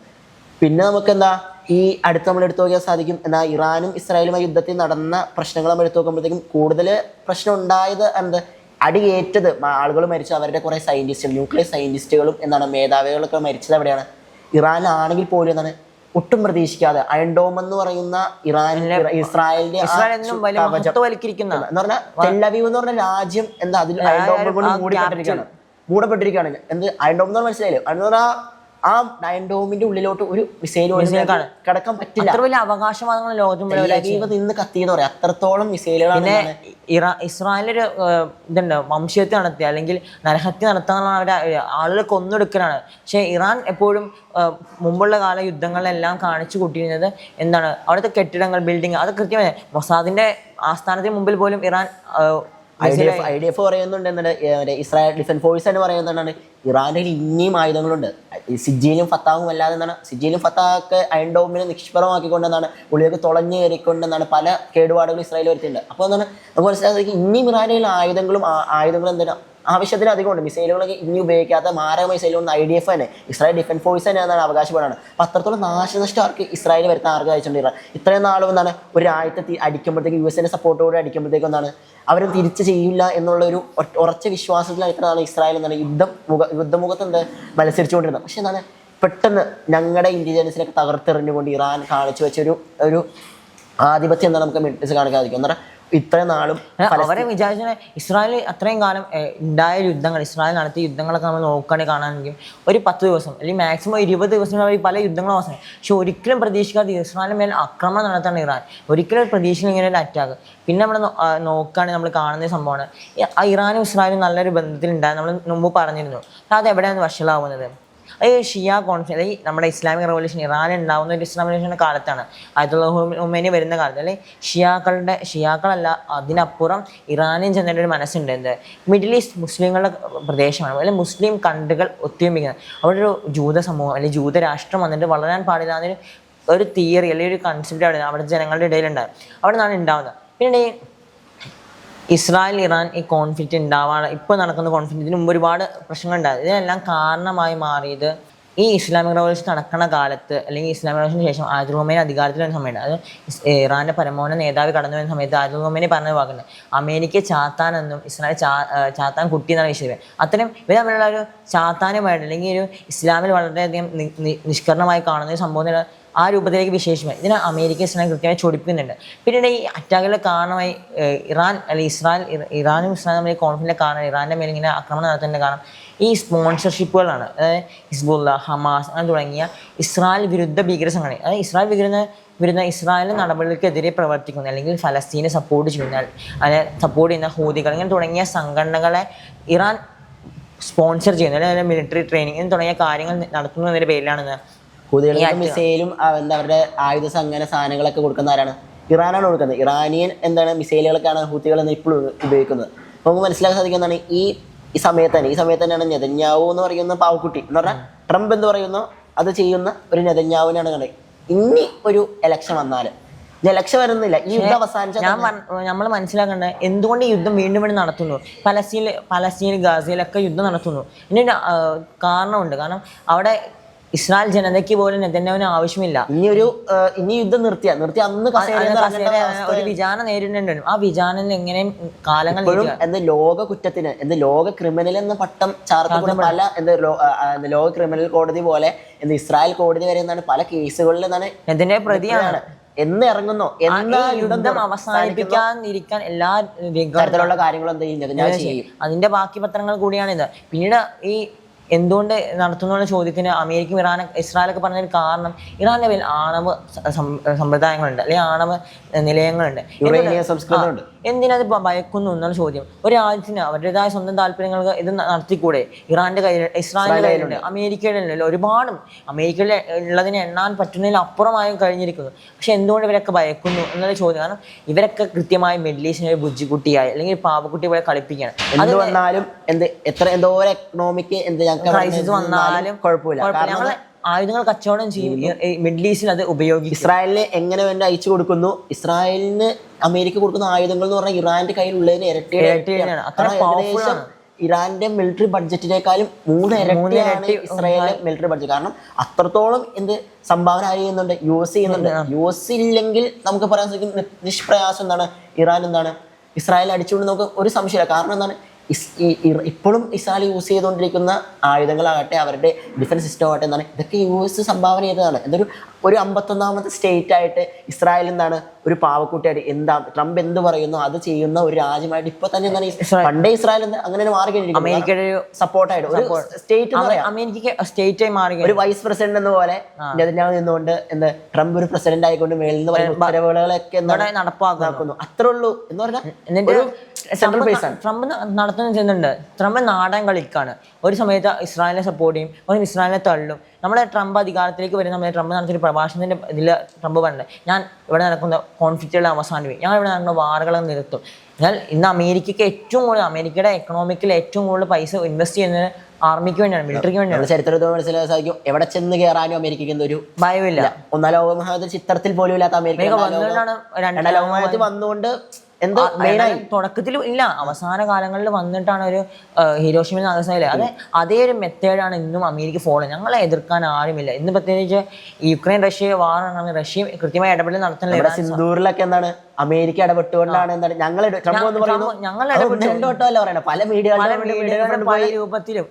പിന്നെ നമുക്ക് എന്താ ഈ അടുത്ത് നമ്മൾ എടുത്തു നോക്കിയാൽ സാധിക്കും എന്നാ ഇറാനും ഇസ്രായേലുമായി യുദ്ധത്തിൽ നടന്ന പ്രശ്നങ്ങൾ നമ്മൾ എടുത്തു നോക്കുമ്പോഴത്തേക്കും കൂടുതൽ പ്രശ്നം ഉണ്ടായത് അടിയേറ്റത് ആളുകൾ മരിച്ചു അവരുടെ കുറെ സയന്റിസ്റ്റുകൾ ന്യൂക്ലിയർ സയന്റിസ്റ്റുകളും എന്താണ് മേധാവികളൊക്കെ മരിച്ചത് എവിടെയാണ് ഇറാനാണെങ്കിൽ പോലും എന്താണ് ഒട്ടും പ്രതീക്ഷിക്കാതെ അയൺ ഡോം എന്ന് പറയുന്ന ഇസ്രായേലിന്റെ എന്ന് പറഞ്ഞാൽ ടെൽ-അവീവ് എന്ന് പറഞ്ഞ രാജ്യം എന്താ അതിൽ അയൺ ഡോം കൊണ്ട് മൂടപ്പെട്ടിരിക്കുകയാണ്. എന്ത് അയൺ ഡോം എന്ന് പറഞ്ഞാൽ മനസ്സിലായില്ലേ? അതെന്ന് പറഞ്ഞാൽ ആ അയൺ ഡോമിന്റെ ഉള്ളിലോട്ട് ഒരു മിസൈൽ കിടക്കാൻ പറ്റില്ല. അത്ര വലിയ അവകാശവാദങ്ങൾ ലോകത്തും നിന്ന് കത്തിയെന്ന് പറയാം, അത്രത്തോളം മിസൈലുകളാണ്. ഇസ്രായേലൊരു ഇതുണ്ട്, വംശഹത്യ നടത്തിയ അല്ലെങ്കിൽ നരഹത്യ നടത്താനുള്ള അവരുടെ ആളുകളെ കൊന്നൊടുക്കലാണ്. പക്ഷെ ഇറാൻ എപ്പോഴും മുമ്പുള്ള കാല യുദ്ധങ്ങളിലെല്ലാം കാണിച്ചു കൂട്ടിയിരുന്നത് എന്താണ്, അവിടുത്തെ കെട്ടിടങ്ങൾ, ബിൽഡിംഗ്, അത് കൃത്യമായി മൊസാദിന്റെ ആസ്ഥാനത്തിന് മുമ്പിൽ പോലും ഇറാൻ IDF പറയുന്നുണ്ട് എന്താണ്, ഇസ്രായേൽ ഡിഫൻസ് ഫോഴ്സ് എന്ന് പറയുന്നതാണ് ഇറാന്റെ ഇനിയും ആയുധങ്ങളുണ്ട്. സിജീലും ഫത്താഹും അല്ലാതെ എന്താണ്, സിജീലും ഫത്താഹൊക്കെ അയൺ ഡോമിനെ നിഷ്പ്രഭമാക്കിക്കൊണ്ടെന്നാണ്, ഉള്ളിലേക്ക് തുളഞ്ഞു കയറിക്കൊണ്ടെന്നാണ് പല കേടുപാടുകൾ ഇസ്രായേൽ വരുത്തിയിട്ടുണ്ട്. അപ്പോൾ എന്താണ് നമുക്ക് മനസ്സിലാക്കി, ഇനിയും ഇറാന്റെ ആയുധങ്ങൾ എന്താണ് ആവശ്യത്തിന് അധികമുണ്ട്. മിസൈലുകളൊക്കെ ഇനി ഉപയോഗിക്കാത്ത മാരക മിസൈലുകൾ IDF തന്നെ, ഇസ്രായേൽ ഡിഫൻസ് ഫോഴ്സ് തന്നെ എന്നാണ് അവകാശപ്പെടുന്നത്. അപ്പോൾ അത്രത്തോളം നാശനഷ്ടം അവർക്ക് ഇസ്രായേൽ വരുത്താൻ ആർക്ക് അയച്ചുകൊണ്ടിരിക്കുക. ഇത്രയും നാളും എന്താണ് ഒരു രാജ്യത്തെ അടിക്കുമ്പോഴത്തേക്ക് US സപ്പോർട്ടോടെ അടിക്കുമ്പോഴത്തേക്കും എന്താണ് അവരും തിരിച്ച് ചെയ്യില്ല എന്നുള്ള ഒരു ഉറച്ച വിശ്വാസത്തിലാണ് ഇത്ര നാൾ ഇസ്രായേൽ എന്താണ് യുദ്ധമുഖത്ത് എന്താ മത്സരിച്ചുകൊണ്ടിരുന്നത്. പക്ഷെ എന്താണ് പെട്ടെന്ന് ഞങ്ങളുടെ ഇന്റലിജൻസിനൊക്കെ തകർത്തെറിഞ്ഞുകൊണ്ട് ഇറാൻ കാണിച്ചു വെച്ചൊരു ഒരു ആധിപത്യം എന്താണ് നമുക്ക് മിനിറ്റ്സ് കാണിക്കാൻ സാധിക്കും. എന്താ ഇത്രയും നാളും അവരെ വിചാരിച്ച ഇസ്രായേൽ അത്രയും കാലം ഉണ്ടായ യുദ്ധങ്ങൾ, ഇസ്രായേൽ നടത്തിയ യുദ്ധങ്ങളൊക്കെ നമ്മൾ നോക്കുകയാണെങ്കിൽ കാണാനെങ്കിൽ ഒരു 10 ദിവസം അല്ലെങ്കിൽ മാക്സിമം 20 ദിവസം അവർ പല യുദ്ധങ്ങളും അവസാനം. പക്ഷെ ഒരിക്കലും പ്രതീക്ഷിക്കാതെ ഇസ്രായേലിന് മേൽ ആക്രമണം നടത്താണ് ഇറാൻ. ഒരിക്കലും പ്രതീക്ഷിക്കുന്ന ഇങ്ങനെ ഒരു അറ്റാക്ക്. പിന്നെ നമ്മൾ നോക്കുകയാണെങ്കിൽ നമ്മൾ കാണുന്ന സംഭവമാണ് ഇറാനും ഇസ്രായേലും നല്ലൊരു ബന്ധത്തിലുണ്ടായത് നമ്മൾ മുമ്പ് പറഞ്ഞിരുന്നു. അത് എവിടെയാണ് വഷളാവുന്നത്? അത് ഷിയ കോൺഫ്ലിക്റ്റ്, ഈ നമ്മുടെ ഇസ്ലാമിക് റവല്യൂഷൻ ഇറാനിൽ ഉണ്ടാകുന്ന ഒരു ഇസ്ലാമിക് റവല്യൂഷൻ്റെ കാലത്താണ്, ആയത്തുള്ള ഉമേനി വരുന്ന കാലത്ത്. അല്ലെങ്കിൽ ഷിയാക്കളല്ല, അതിനപ്പുറം ഇറാനിയൻ ജനതയുടെ ഒരു മനസ്സുണ്ട്. എന്ത് മിഡിൽ ഈസ്റ്റ് മുസ്ലിങ്ങളുടെ പ്രദേശമാണ്, അല്ലെങ്കിൽ മുസ്ലിം കൺട്രികൾ ഒത്തൊരുമിക്കുന്നത്. അവിടെ ഒരു ജൂത സമൂഹം അല്ലെങ്കിൽ ജൂതരാഷ്ട്രം വന്നിട്ട് വളരാൻ പാടില്ല ഒരു തിയറി അല്ലെങ്കിൽ ഒരു കൺസെപ്റ്റ് അവിടെ ജനങ്ങളുടെ ഇടയിലുണ്ടാകും. അവിടെ നിന്നാണ് ഉണ്ടാകുന്നത്. പിന്നെ ഇസ്രായേൽ ഇറാൻ ഈ കോൺഫ്ലിക്റ്റ് ഉണ്ടാവാണ്, ഇപ്പോൾ നടക്കുന്ന കോൺഫ്ലിക്റ്റ്, ഇതിന് മുമ്പ് ഒരുപാട് പ്രശ്നങ്ങളുണ്ടായത്. ഇതിനെല്ലാം കാരണമായി മാറിയത് ഈ ഇസ്ലാമിക് റവല്യൂഷൻ നടക്കുന്ന കാലത്ത് അല്ലെങ്കിൽ ഇസ്ലാമിക് റവല്യൂഷന് ശേഷം ആയത്തുൽ ഖമേനി അധികാരത്തിൽ വരുന്ന സമയത്ത്, അത് ഇറാന്റെ പരമോന്നത നേതാവ് കടന്നു വരുന്ന സമയത്ത് ആയത്തുൽ ഖമേനി പറഞ്ഞ വാക്കുണ്ട്, അമേരിക്ക ചാത്താൻ എന്നും ഇസ്രായേൽ ചാത്താൻ കുട്ടി എന്നാണ് വിശേഷം. അത്തരം ഇവർ തമ്മിലുള്ള ഒരു ചാത്താനുമായിട്ട് അല്ലെങ്കിൽ ഒരു ഇസ്ലാമിൽ വളരെയധികം നിഷ്കരണമായി കാണുന്ന ഒരു സംഭവം ആ രൂപത്തിലേക്ക് വിശേഷമായി ഇതിനെ അമേരിക്ക ഇസ്രായേൽ കൃത്യമായി ചൊടിപ്പിക്കുന്നുണ്ട്. പിന്നീട് ഈ അറ്റാക്കുകളുടെ കാരണമായി ഇറാൻ അല്ലെങ്കിൽ ഇറാനും ഇസ്രായേലും തമ്മിൽ കോൺഫ്ലിക്റ്റിന്റെ കാരണം, ഇറാന്റെ മേലെ ഇങ്ങനെ ആക്രമണം നടത്തുന്നതിന്റെ കാരണം ഈ സ്പോൺസർഷിപ്പുകളാണ്. അതായത് ഹിസ്ബുള്ള, ഹമാസ് അങ്ങനെ തുടങ്ങിയ ഇസ്രായേൽ വിരുദ്ധ ഭീകര സംഘടന, അതായത് ഇസ്രായേൽ വിരുദ്ധ ഇസ്രായേലിന്റെ നടപടികൾക്കെതിരെ പ്രവർത്തിക്കുന്ന അല്ലെങ്കിൽ ഫലസ്തീനെ സപ്പോർട്ട് ചെയ്യുന്ന ഹൂതികൾ ഇങ്ങനെ തുടങ്ങിയ സംഘടനകളെ ഇറാൻ സ്പോൺസർ ചെയ്യുന്നു, അല്ലെങ്കിൽ മിലിറ്ററി ട്രെയിനിങ് തുടങ്ങിയ കാര്യങ്ങൾ നടത്തുന്നതിന്റെ പേരിലാണ് മിസൈലും അവരുടെ ആയുധ സംഘന സാധനങ്ങളൊക്കെ കൊടുക്കുന്ന ആരാണ്? ഇറാനാണ് കൊടുക്കുന്നത്. ഇറാനിയൻ എന്താണ് മിസൈലുകളൊക്കെയാണ് ഹൂത്തികൾ ഇപ്പോഴും ഉപയോഗിക്കുന്നത്. അപ്പോൾ നമുക്ക് മനസ്സിലാക്കാൻ സാധിക്കുന്നതാണ് ഈ സമയത്ത് തന്നെയാണ് നെതന്യാഹു എന്ന് പറയുന്ന പാവക്കുട്ടി എന്ന് പറഞ്ഞാൽ ട്രംപ് എന്ന് പറയുന്ന അത് ചെയ്യുന്ന ഒരു നെതന്യാഹുവിനാണ് കണ്ടത്. ഇനി ഒരു ഇലക്ഷൻ വന്നാൽ ഇലക്ഷൻ വരുന്നില്ല, ഈ യുദ്ധം അവസാനിച്ച നമ്മൾ മനസ്സിലാക്കേണ്ടത് എന്തുകൊണ്ട് ഈ യുദ്ധം വീണ്ടും നടത്തുന്നു. പലസ്തീനിൽ ഗാസയിലൊക്കെ യുദ്ധം നടത്തുന്നു. ഇതിന് കാരണമുണ്ട്. കാരണം അവിടെ ഇസ്രായേൽ ജനതയ്ക്ക് പോലും നെതന്യാഹുവിന് ആവശ്യമില്ല. ഇനി യുദ്ധം നിർത്തിയ അന്ന് ഒരു വിചാരണ നേരിടേണ്ടി. ആ വിചാരണയിൽ എങ്ങനെയും കാലങ്ങൾ ലോക കുറ്റത്തിന് ലോക ക്രിമിനൽ എന്ന പട്ടം ചാർത്തപ്പെടുന്ന പല ലോക ക്രിമിനൽ കോടതി പോലെ ഇസ്രായേൽ കോടതി വരെ എന്നാണ് പല കേസുകളിൽ നെതന്യാഹു പ്രതിയാണ് എന്ന് ഇറങ്ങുന്നു. യുദ്ധം അവസാനിപ്പിക്കാതിരിക്കാൻ എല്ലാ തരത്തിലുള്ള കാര്യങ്ങളും അതിന്റെ ബാക്കി പത്രങ്ങൾ കൂടിയാണിത്. പിന്നീട് ഈ എന്തുകൊണ്ട് നടത്തുന്നുള്ള ചോദ്യത്തിന് അമേരിക്കയും ഇസ്രായേലൊക്കെ പറഞ്ഞൊരു കാരണം ഇറാന്റെ പേരിൽ ആണവ സമ്പ്രദായങ്ങളുണ്ട് അല്ലെങ്കിൽ ആണവ നിലയങ്ങളുണ്ട്. എന്തിനത് ഭയക്കുന്നു എന്നുള്ള ചോദ്യം. ഒരു രാജ്യത്തിന് അവരുടേതായ സ്വന്തം താല്പര്യങ്ങൾക്ക് ഇത് നടത്തിക്കൂടെ? ഇറാന്റെ കയ്യിൽ, ഇസ്രായേലിന്റെ കയ്യിലുണ്ട്, അമേരിക്കയുടെ ഉണ്ടല്ലോ, ഒരുപാടും അമേരിക്കയിൽ ഉള്ളതിനെ എണ്ണാൻ പറ്റുന്നതിൽ അപ്പുറമായും കഴിഞ്ഞിരിക്കുന്നു. പക്ഷെ എന്തുകൊണ്ട് ഇവരൊക്കെ ഭയക്കുന്നു എന്നുള്ള ചോദ്യം. കാരണം ഇവരൊക്കെ കൃത്യമായി മിഡിൽ ഈസ്റ്റിനെ ഒരു ബുജ്ജിക്കുട്ടിയായി അല്ലെങ്കിൽ പാവക്കുട്ടി പോലെ കളിപ്പിക്കുകയാണ്. അത് വന്നാലും എക്കണോമിക് ക്രൈസിസ് വന്നാലും കുഴപ്പമില്ല, ഞങ്ങൾ ആയുധങ്ങൾ കച്ചവടം ചെയ്യും. മിഡിൽ ഈസ്റ്റിൽ അത് ഉപയോഗിക്കും. ഇസ്രായേലിന് എങ്ങനെ വേണ്ടി അയച്ചു കൊടുക്കുന്നു. ഇസ്രായേലിന് അമേരിക്ക കൊടുക്കുന്ന ആയുധങ്ങൾ എന്ന് പറഞ്ഞാൽ ഇറാന്റെ കയ്യിലുള്ളതിന് ഇരട്ടിയാണ്. ഇറാന്റെ മിലിറ്ററി ബഡ്ജറ്റിനേക്കാളും 3 ഇരട്ടിയാണ് ഇസ്രായേലിന്റെ മിലിറ്ററി ബഡ്ജറ്റ്. കാരണം അത്രത്തോളം സംഭാവന ചെയ്യുന്നുണ്ട്, US ചെയ്യുന്നുണ്ട്. US ഇല്ലെങ്കിൽ നമുക്ക് പറയാൻ സാധിക്കും നിഷ്പ്രയാസം എന്താണ് ഇറാൻ ഇസ്രായേൽ അടിച്ചുകൊണ്ട് നമുക്ക് ഒരു സംശയമില്ല. കാരണം എന്താണ്, ഇപ്പോഴും ഇസ്രായേൽ യൂസ് ചെയ്തുകൊണ്ടിരിക്കുന്ന ആയുധങ്ങളാകട്ടെ അവരുടെ ഡിഫൻസ് സിസ്റ്റം ആകട്ടെ ഇതൊക്കെ US സംഭാവന ചെയ്തതാണ്. എന്തൊരു ഒരു 51ാമത്തെ സ്റ്റേറ്റ് ആയിട്ട് ഇസ്രായേൽ എന്താണ് ഒരു പാവക്കുട്ടിയായിട്ട് എന്താ ട്രംപ് എന്ത് പറയുന്നു അത് ചെയ്യുന്ന ഒരു രാജ്യമായിട്ട് ഇപ്പൊ തന്നെ എന്താണ് പണ്ടേ ഇസ്രായേൽ അങ്ങനെ മാറി കഴിഞ്ഞിരിക്കുന്നു. അമേരിക്കയുടെ ഒരു സപ്പോർട്ടായിട്ട് ഒരു സ്റ്റേറ്റ് അമേരിക്ക സ്റ്റേറ്റ് ആയി മാറി ഒരു വൈസ് പ്രസിഡന്റ് എന്ന പോലെ നെതന്യാഹു നിന്നുകൊണ്ട് എന്താ ട്രംപ് ഒരു പ്രസിഡന്റ് ആയിക്കൊണ്ട് മേളിൽ നിന്ന് പറയുന്ന ഉത്തരവുകളൊക്കെ എന്താണ് നടപ്പാക്കുന്നു. അത്രേ ഉള്ളൂ എന്ന് പറഞ്ഞാൽ ട്രംപ് നടത്തുന്നുണ്ട്. ട്രംപ് നാടൻ കളിക്കാണ്. ഒരു സമയത്ത് ഇസ്രായേലിനെ സപ്പോർട്ട് ചെയ്യും, ഒരു ഇസ്രായേലിനെ തള്ളും. നമ്മുടെ ട്രംപ് അധികാരത്തിലേക്ക് വരുന്ന സമയത്ത് ട്രംപ് നടത്തിയൊരു പ്രഭാഷണത്തിന്റെ ഇതിൽ ട്രംപ് പറഞ്ഞത്, ഞാൻ ഇവിടെ നടക്കുന്ന കോൺഫ്ലിക്റ്റുകൾ അവസാനിപ്പിക്കും, ഞങ്ങൾ ഇവിടെ നടക്കുന്ന വാറുകളെ നിർത്തും. എന്നാൽ ഇന്ന് അമേരിക്കയ്ക്ക് ഏറ്റവും കൂടുതൽ അമേരിക്കയുടെ എക്കണോമിക്കിൽ ഏറ്റവും കൂടുതൽ പൈസ ഇൻവെസ്റ്റ് ചെയ്യുന്നത് ആർമിക്ക് വേണ്ടിയാണ്, മിലിറ്ററിക്ക് വേണ്ടിയാണ്. ചരിത്രത്തിൽ മനസ്സിലാക്കാൻ സാധിക്കും, എവിടെ ചെന്ന് കയറാനും അമേരിക്കയ്ക്ക് എന്തൊരു ഭയമില്ല. ഒന്നാം ലോകമഹായുദ്ധ ചിത്രത്തിൽ പോലും ഇല്ലാത്ത അമേരിക്ക രണ്ടാം ലോകമഹായുദ്ധത്തിൽ വന്നുകൊണ്ട് തുടക്കത്തിൽ ഇല്ല, അവസാന കാലങ്ങളിൽ വന്നിട്ടാണ് ഒരു ഹിരോഷിമ നാഗസാക്കിയില്ലേ, അതേ ഒരു മെത്തേഡാണ് ഇന്നും അമേരിക്ക ഫോളോ. ഞങ്ങളെ എതിർക്കാൻ ആരുമില്ല. ഇന്ന് പ്രത്യേകിച്ച് യുക്രൈൻ റഷ്യ വാറാണ്, റഷ്യ കൃത്യമായി ഇടപെടൽ നടത്തുന്നില്ല. സിന്ദൂറിലൊക്കെ എന്താണ് അമേരിക്ക ഇടപെട്ടുകൊണ്ടാണ് എന്താണ് ഞങ്ങൾ പല പല രൂപത്തിലും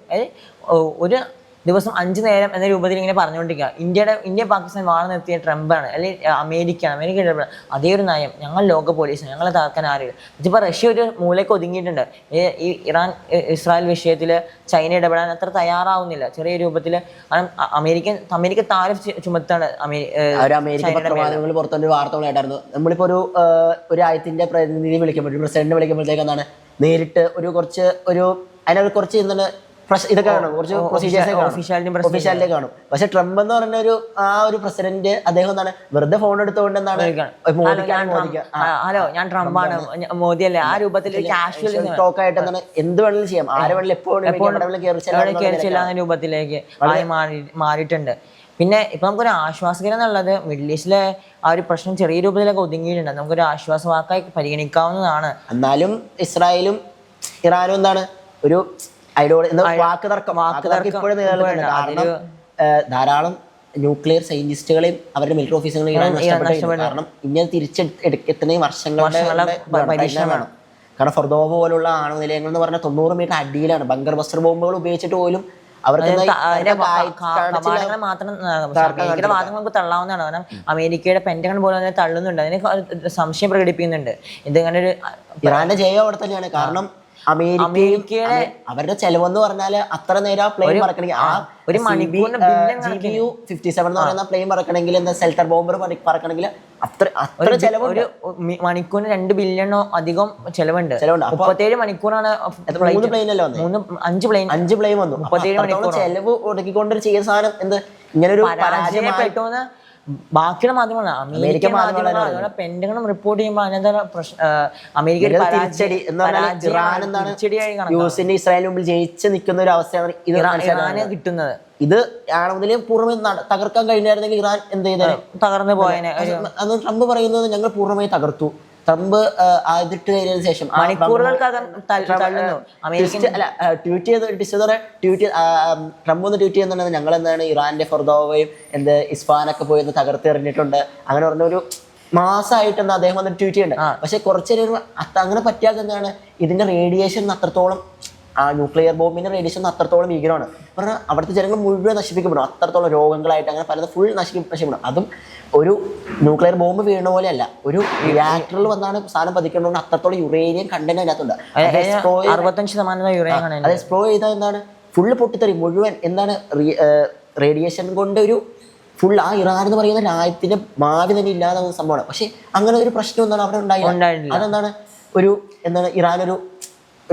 ഒരു ദിവസം 5 നേരം എന്ന രൂപത്തിൽ ഇങ്ങനെ പറഞ്ഞുകൊണ്ടിരിക്കുക. ഇന്ത്യ പാകിസ്ഥാൻ വാർ നിർത്തിയ ട്രംപാണ്, അല്ലെങ്കിൽ അമേരിക്കയാണ്. അമേരിക്ക ഇടപെടൽ അതേ ഒരു നയം. ഞങ്ങൾ ലോക പോലീസാണ്, ഞങ്ങളെ തകർക്കാൻ ആരില്ല. ഇതിപ്പോൾ റഷ്യ ഒരു മൂലയ്ക്ക് ഒതുങ്ങിയിട്ടുണ്ട്. ഈ ഇറാൻ ഇസ്രായേൽ വിഷയത്തിൽ ചൈന ഇടപെടാൻ അത്ര തയ്യാറാവുന്നില്ല ചെറിയ രൂപത്തിൽ. കാരണം അമേരിക്ക താരിഫ് ചുമത്താണ്. പുറത്തൊരു വാർത്തകളായിട്ടായിരുന്നു. നമ്മളിപ്പോ ഒരു രാജ്യത്തിന്റെ പ്രതിനിധി വിളിക്കുമ്പോൾ പ്രസിഡന്റ് വിളിക്കുമ്പോഴത്തേക്ക് എന്താണ് നേരിട്ട് അതിനൊരു കുറച്ച് എന്താണ് ഇതൊക്കെ കാണും, കുറച്ച് ഒഫീഷ്യാലിറ്റി കാണും. പക്ഷെ ട്രംപ് എന്ന് പറഞ്ഞ ഒരു പ്രസിഡന്റ് അദ്ദേഹം എന്താണ് വെറുതെ ഫോൺ എടുത്തുകൊണ്ട് എന്താണ് ഹലോ ഞാൻ ട്രംപാണ് മോദി അല്ലേ ആ രൂപത്തിൽ ടോക്ക് ആയിട്ട് എന്താണ് എന്ത് വേണമെങ്കിലും ചെയ്യാം, ആരെ വേണമെങ്കിലും എപ്പോഴും കയറിച്ചില്ലാന്ന രൂപത്തിലേക്ക് മാറിയിട്ടുണ്ട്. പിന്നെ ഇപ്പൊ നമുക്കൊരു ആശ്വാസകരം എന്നുള്ളത് മിഡിൽ ഈസ്റ്റിലെ ആ ഒരു പ്രശ്നം ചെറിയ രൂപത്തിലൊക്കെ ഒതുങ്ങിയിട്ടുണ്ട്. നമുക്കൊരു ആശ്വാസവാക്കായി പരിഗണിക്കാവുന്നതാണ്. എന്നാലും ഇസ്രായേലും ഇറാനും എന്താണ് ഒരു വാക്ക് തർക്കം ഇപ്പോഴും നിലനിൽക്കുന്നുണ്ട്. കാരണം ധാരാളം ന്യൂക്ലിയർ സയന്റിസ്റ്റുകളെയും അവരുടെ മിലിറ്ററി ഓഫീസറുകളെയും ഇറാൻ നഷ്ടപ്പെട്ടു. കാരണം ഇങ്ങനെ തിരിച്ചെടുക്കുന്ന വർഷങ്ങളുടെ പരിശ്രമമാണ്. കാരണം ഫൊർദോവ പോലുള്ള ആണവ നിലയങ്ങൾ എന്ന് പറഞ്ഞാൽ 90 മീറ്റർ അടിയിലാണ്. ബങ്കർ ബസ്റ്റർ ബോംബുകൾ ഉപയോഗിച്ചിട്ട് പോലും അമേരിക്കയുടെ വാദങ്ങൾ നമുക്ക് തള്ളാവുന്നതാണ്. കാരണം അമേരിക്കയുടെ പെന്റഗൺ പോലെ തന്നെ തള്ളുന്നുണ്ട്, അതിന് സംശയം പ്രകടിപ്പിക്കുന്നുണ്ട്. ഇതിങ്ങനെ ഒരു ഇറാന്റെ ജയം അവിടെ തന്നെയാണ്. കാരണം അമേരിക്കയുടെ അവരുടെ ചെലവെന്ന് പറഞ്ഞാൽ അത്ര നേരം പ്ലെയിൻ പറക്കണമെങ്കിൽ ഒരു മണിക്കൂറിന് GBU-57 എന്ന് പറയുന്ന പ്ലെയിൻ പറക്കണമെങ്കിൽ എന്താ ഷെൽട്ടർ ബോംബർ പറക്കണമെങ്കിൽ അത്ര ചെലവ്. ഒരു മണിക്കൂറിന് 2 ബില്യണോ അധികം ചെലവുണ്ട്. 37 മണിക്കൂറാണ് 3 പ്ലെയിനല്ലേ വന്നു, 5 പ്ലെയിൻ വന്നു. 37 മണിക്കൂർ ചെലവ് ഒടുക്കിക്കൊണ്ടൊരു ചെയ്യുന്ന സാധനം എന്ത് ഇങ്ങനെ ഒരു പരാജയമായിട്ടോന്ന് ബാക്കിയുള്ള മാധ്യമങ്ങളാണ്. അമേരിക്ക മാധ്യമങ്ങളാണ് പെന്റഗണും റിപ്പോർട്ട് ചെയ്യുമ്പോൾ അതിനകത്ത് അമേരിക്ക യുഎസിന്റെ ഇസ്രായേലിന് മുമ്പിൽ ജയിച്ച് നിൽക്കുന്ന ഒരു അവസ്ഥയാണ് ഇറാന് കിട്ടുന്നത്. ഇത് ആണെങ്കിലും പൂർണ്ണമായി തകർക്കാൻ കഴിഞ്ഞായിരുന്നെങ്കിൽ ഇറാൻ എന്ത് ചെയ്താൽ തകർന്നു പോയനെ. അത് ട്രംപ് പറയുന്നത് ഞങ്ങൾ പൂർണ്ണമായി തകർത്തു. ട്രംപ് ആദ്യട്ട് കഴിഞ്ഞതിന് ശേഷം ട്രംപ് ഒന്ന് ട്വീറ്റ് ചെയ്യുന്നുണ്ട്, ഞങ്ങൾ എന്താണ് ഇറാന്റെ ഫൊർദോവയും ഇസ്ഫാനൊക്കെ പോയി തകർത്തെറിഞ്ഞിട്ടുണ്ട് അങ്ങനെ പറഞ്ഞ ഒരു മാസമായിട്ട് എന്താ അദ്ദേഹം വന്ന് ട്വീറ്റ് ചെയ്യുന്നുണ്ട്. പക്ഷെ കുറച്ചു അങ്ങനെ പറ്റിയാൽ എന്താണ് ഇതിന്റെ റേഡിയേഷൻ അത്രത്തോളം ന്യൂക്ലിയർ ബോംബിന്റെ റേഡിയേഷൻ അത്രത്തോളം ഭീകരമാണ്. പറഞ്ഞാൽ അവിടുത്തെ ജനങ്ങൾ മുഴുവൻ നശിപ്പിക്കപ്പെടും. അത്രത്തോളം രോഗങ്ങളായിട്ട് അങ്ങനെ പലതും ഫുൾ നശിപ്പിക്കപ്പെടും. അതും ഒരു ന്യൂക്ലിയർ ബോംബ് വീണ പോലെയല്ല, ഒരു റിയാക്ടറിൽ വന്നാണ് സാധനം പതിക്കേണ്ടത്. അത്രത്തോളം യുറേനിയം കണ്ടന്റ് അതിനകത്തുണ്ട്. 65% അത് എക്സ്പ്ലോ ചെയ്താൽ എന്താണ് ഫുള്ള് പൊട്ടിത്തെറി മുഴുവൻ എന്താണ് റേഡിയേഷൻ കൊണ്ട് ഒരു ഫുൾ ആ ഇറാൻ എന്ന് പറയുന്ന രാജ്യത്തിന്റെ ഭാവി തന്നെ ഇല്ലാതാവുന്ന സംഭവമാണ്. പക്ഷെ അങ്ങനെ ഒരു പ്രശ്നം എന്താണ് അവിടെ ഉണ്ടായില്ല. അതെന്താണ് ഇറാൻ ഒരു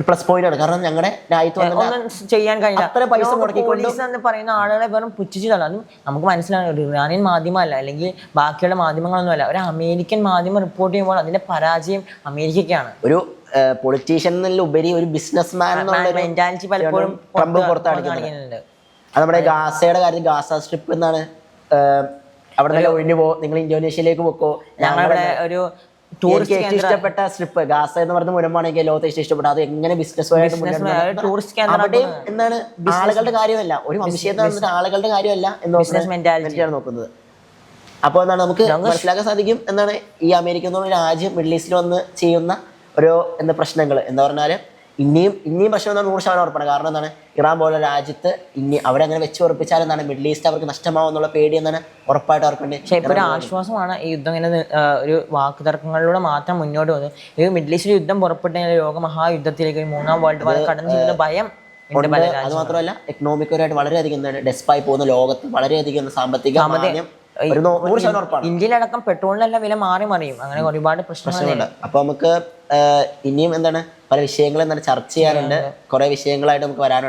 പ്ലസ് പോയിന്റ് ആണ്. കാരണം ഞങ്ങളുടെ രാജ്യത്ത് ചെയ്യാൻ കഴിഞ്ഞ അത്ര പൈസ മുടക്കിക്കൊണ്ട് പറയുന്ന ആളുകളെ വെറും പുച്ഛിച്ചതല്ല. അതും നമുക്ക് മനസ്സിലാണ് ഒരു ഇറാനിയൻ മാധ്യമമല്ല, അല്ലെങ്കിൽ ബാക്കിയുള്ള മാധ്യമങ്ങളൊന്നുമല്ല, ഒരു അമേരിക്കൻ മാധ്യമം റിപ്പോർട്ട് ചെയ്യുമ്പോൾ അതിന്റെ പരാജയം അമേരിക്കയ്ക്കാണ്. ഒരു പൊളിറ്റീഷ്യൻ ഉപരി ഒരു ബിസിനസ് മാൻ മെന്റാലിറ്റി പലപ്പോഴും ട്രംപ് പുറത്താണിക്കുന്നുണ്ട്. അത് നമ്മുടെ ഗാസയുടെ കാര്യത്തിൽ ഗാസ സ്ട്രിപ്പ് എന്നാണ് അവിടെ നിന്ന് ഒഴിഞ്ഞു പോ, നിങ്ങൾ ഇന്തോനേഷ്യയിലേക്ക് പോക്കോ. ഞങ്ങളുടെ ഒരു ഏറ്റവും ഇഷ്ടപ്പെട്ട സ്ട്രിപ്പ് ഗാസ എന്ന് പറഞ്ഞ മുനമ്പാണെങ്കിൽ ലോകത്തെ ഏറ്റവും ഇഷ്ടപ്പെട്ട അത് എങ്ങനെ ബിസിനസ് അവിടെയും എന്താണ് ആളുകളുടെ കാര്യമല്ല, ഒരു വംശീയത ആളുകളുടെ കാര്യമല്ല എന്ന് മെന്റാലിറ്റിയാണ് നോക്കുന്നത്. അപ്പോൾ എന്താണ് നമുക്ക് മനസ്സിലാക്കാൻ സാധിക്കും എന്താണ് ഈ അമേരിക്ക എന്ന് പറഞ്ഞ രാജ്യം മിഡിൽ ഈസ്റ്റിൽ വന്ന് ചെയ്യുന്ന ഓരോ പ്രശ്നങ്ങൾ എന്താ പറഞ്ഞാൽ ഇനിയും പ്രശ്നം എന്താണ് 100% ഉറപ്പാണ്. കാരണം എന്താണ്, ഇറാൻ പോലുള്ള രാജ്യത്ത് ഇനി അവരങ്ങനെ വെച്ച് ഉറപ്പിച്ചാൽ എന്താണ് മിഡിൽ ഈസ്റ്റ് അവർക്ക് നഷ്ടമാവും എന്നുള്ള പേടി എന്താണ് ഉറപ്പായിട്ട് അവർക്കുണ്ട്. പക്ഷെ ഇപ്പൊ ഒരു ആശ്വാസമാണ് ഈ യുദ്ധം ഇങ്ങനെ ഒരു വാക്കുതർക്കങ്ങളിലൂടെ മാത്രം മുന്നോട്ട് പോകുന്നത്. ഈ മിഡിൽ ഈസ്റ്റിൽ യുദ്ധം പുറപ്പെട്ട ലോകമഹായുദ്ധത്തിലേക്ക് 3ാം വേൾഡ് വാർ കടന്നു ചെല്ലുന്ന ഭയം ഉണ്ട് പല രാജ്യങ്ങളും. അത് മാത്രമല്ല എക്കണോമിക്കലായിട്ട് വളരെയധികം എന്താണ് ഡെസ്പായി പോകുന്ന ലോകത്ത് വളരെയധികം സാമ്പത്തിക മാന്ദ്യം ഒരു 100% ഉറപ്പാണ്. ഇന്ത്യയിലടക്കം പെട്രോളിനെല്ലാം വില മാറി മറിയും. അങ്ങനെ ഒരുപാട് പ്രശ്നങ്ങളുണ്ട്. അപ്പൊ നമുക്ക് ഇനിയും എന്താണ് പല വിഷയങ്ങളും എന്താണ് ചർച്ച ചെയ്യാനുണ്ട്. കുറെ വിഷയങ്ങളായിട്ട് നമുക്ക് വരാനുണ്ട്.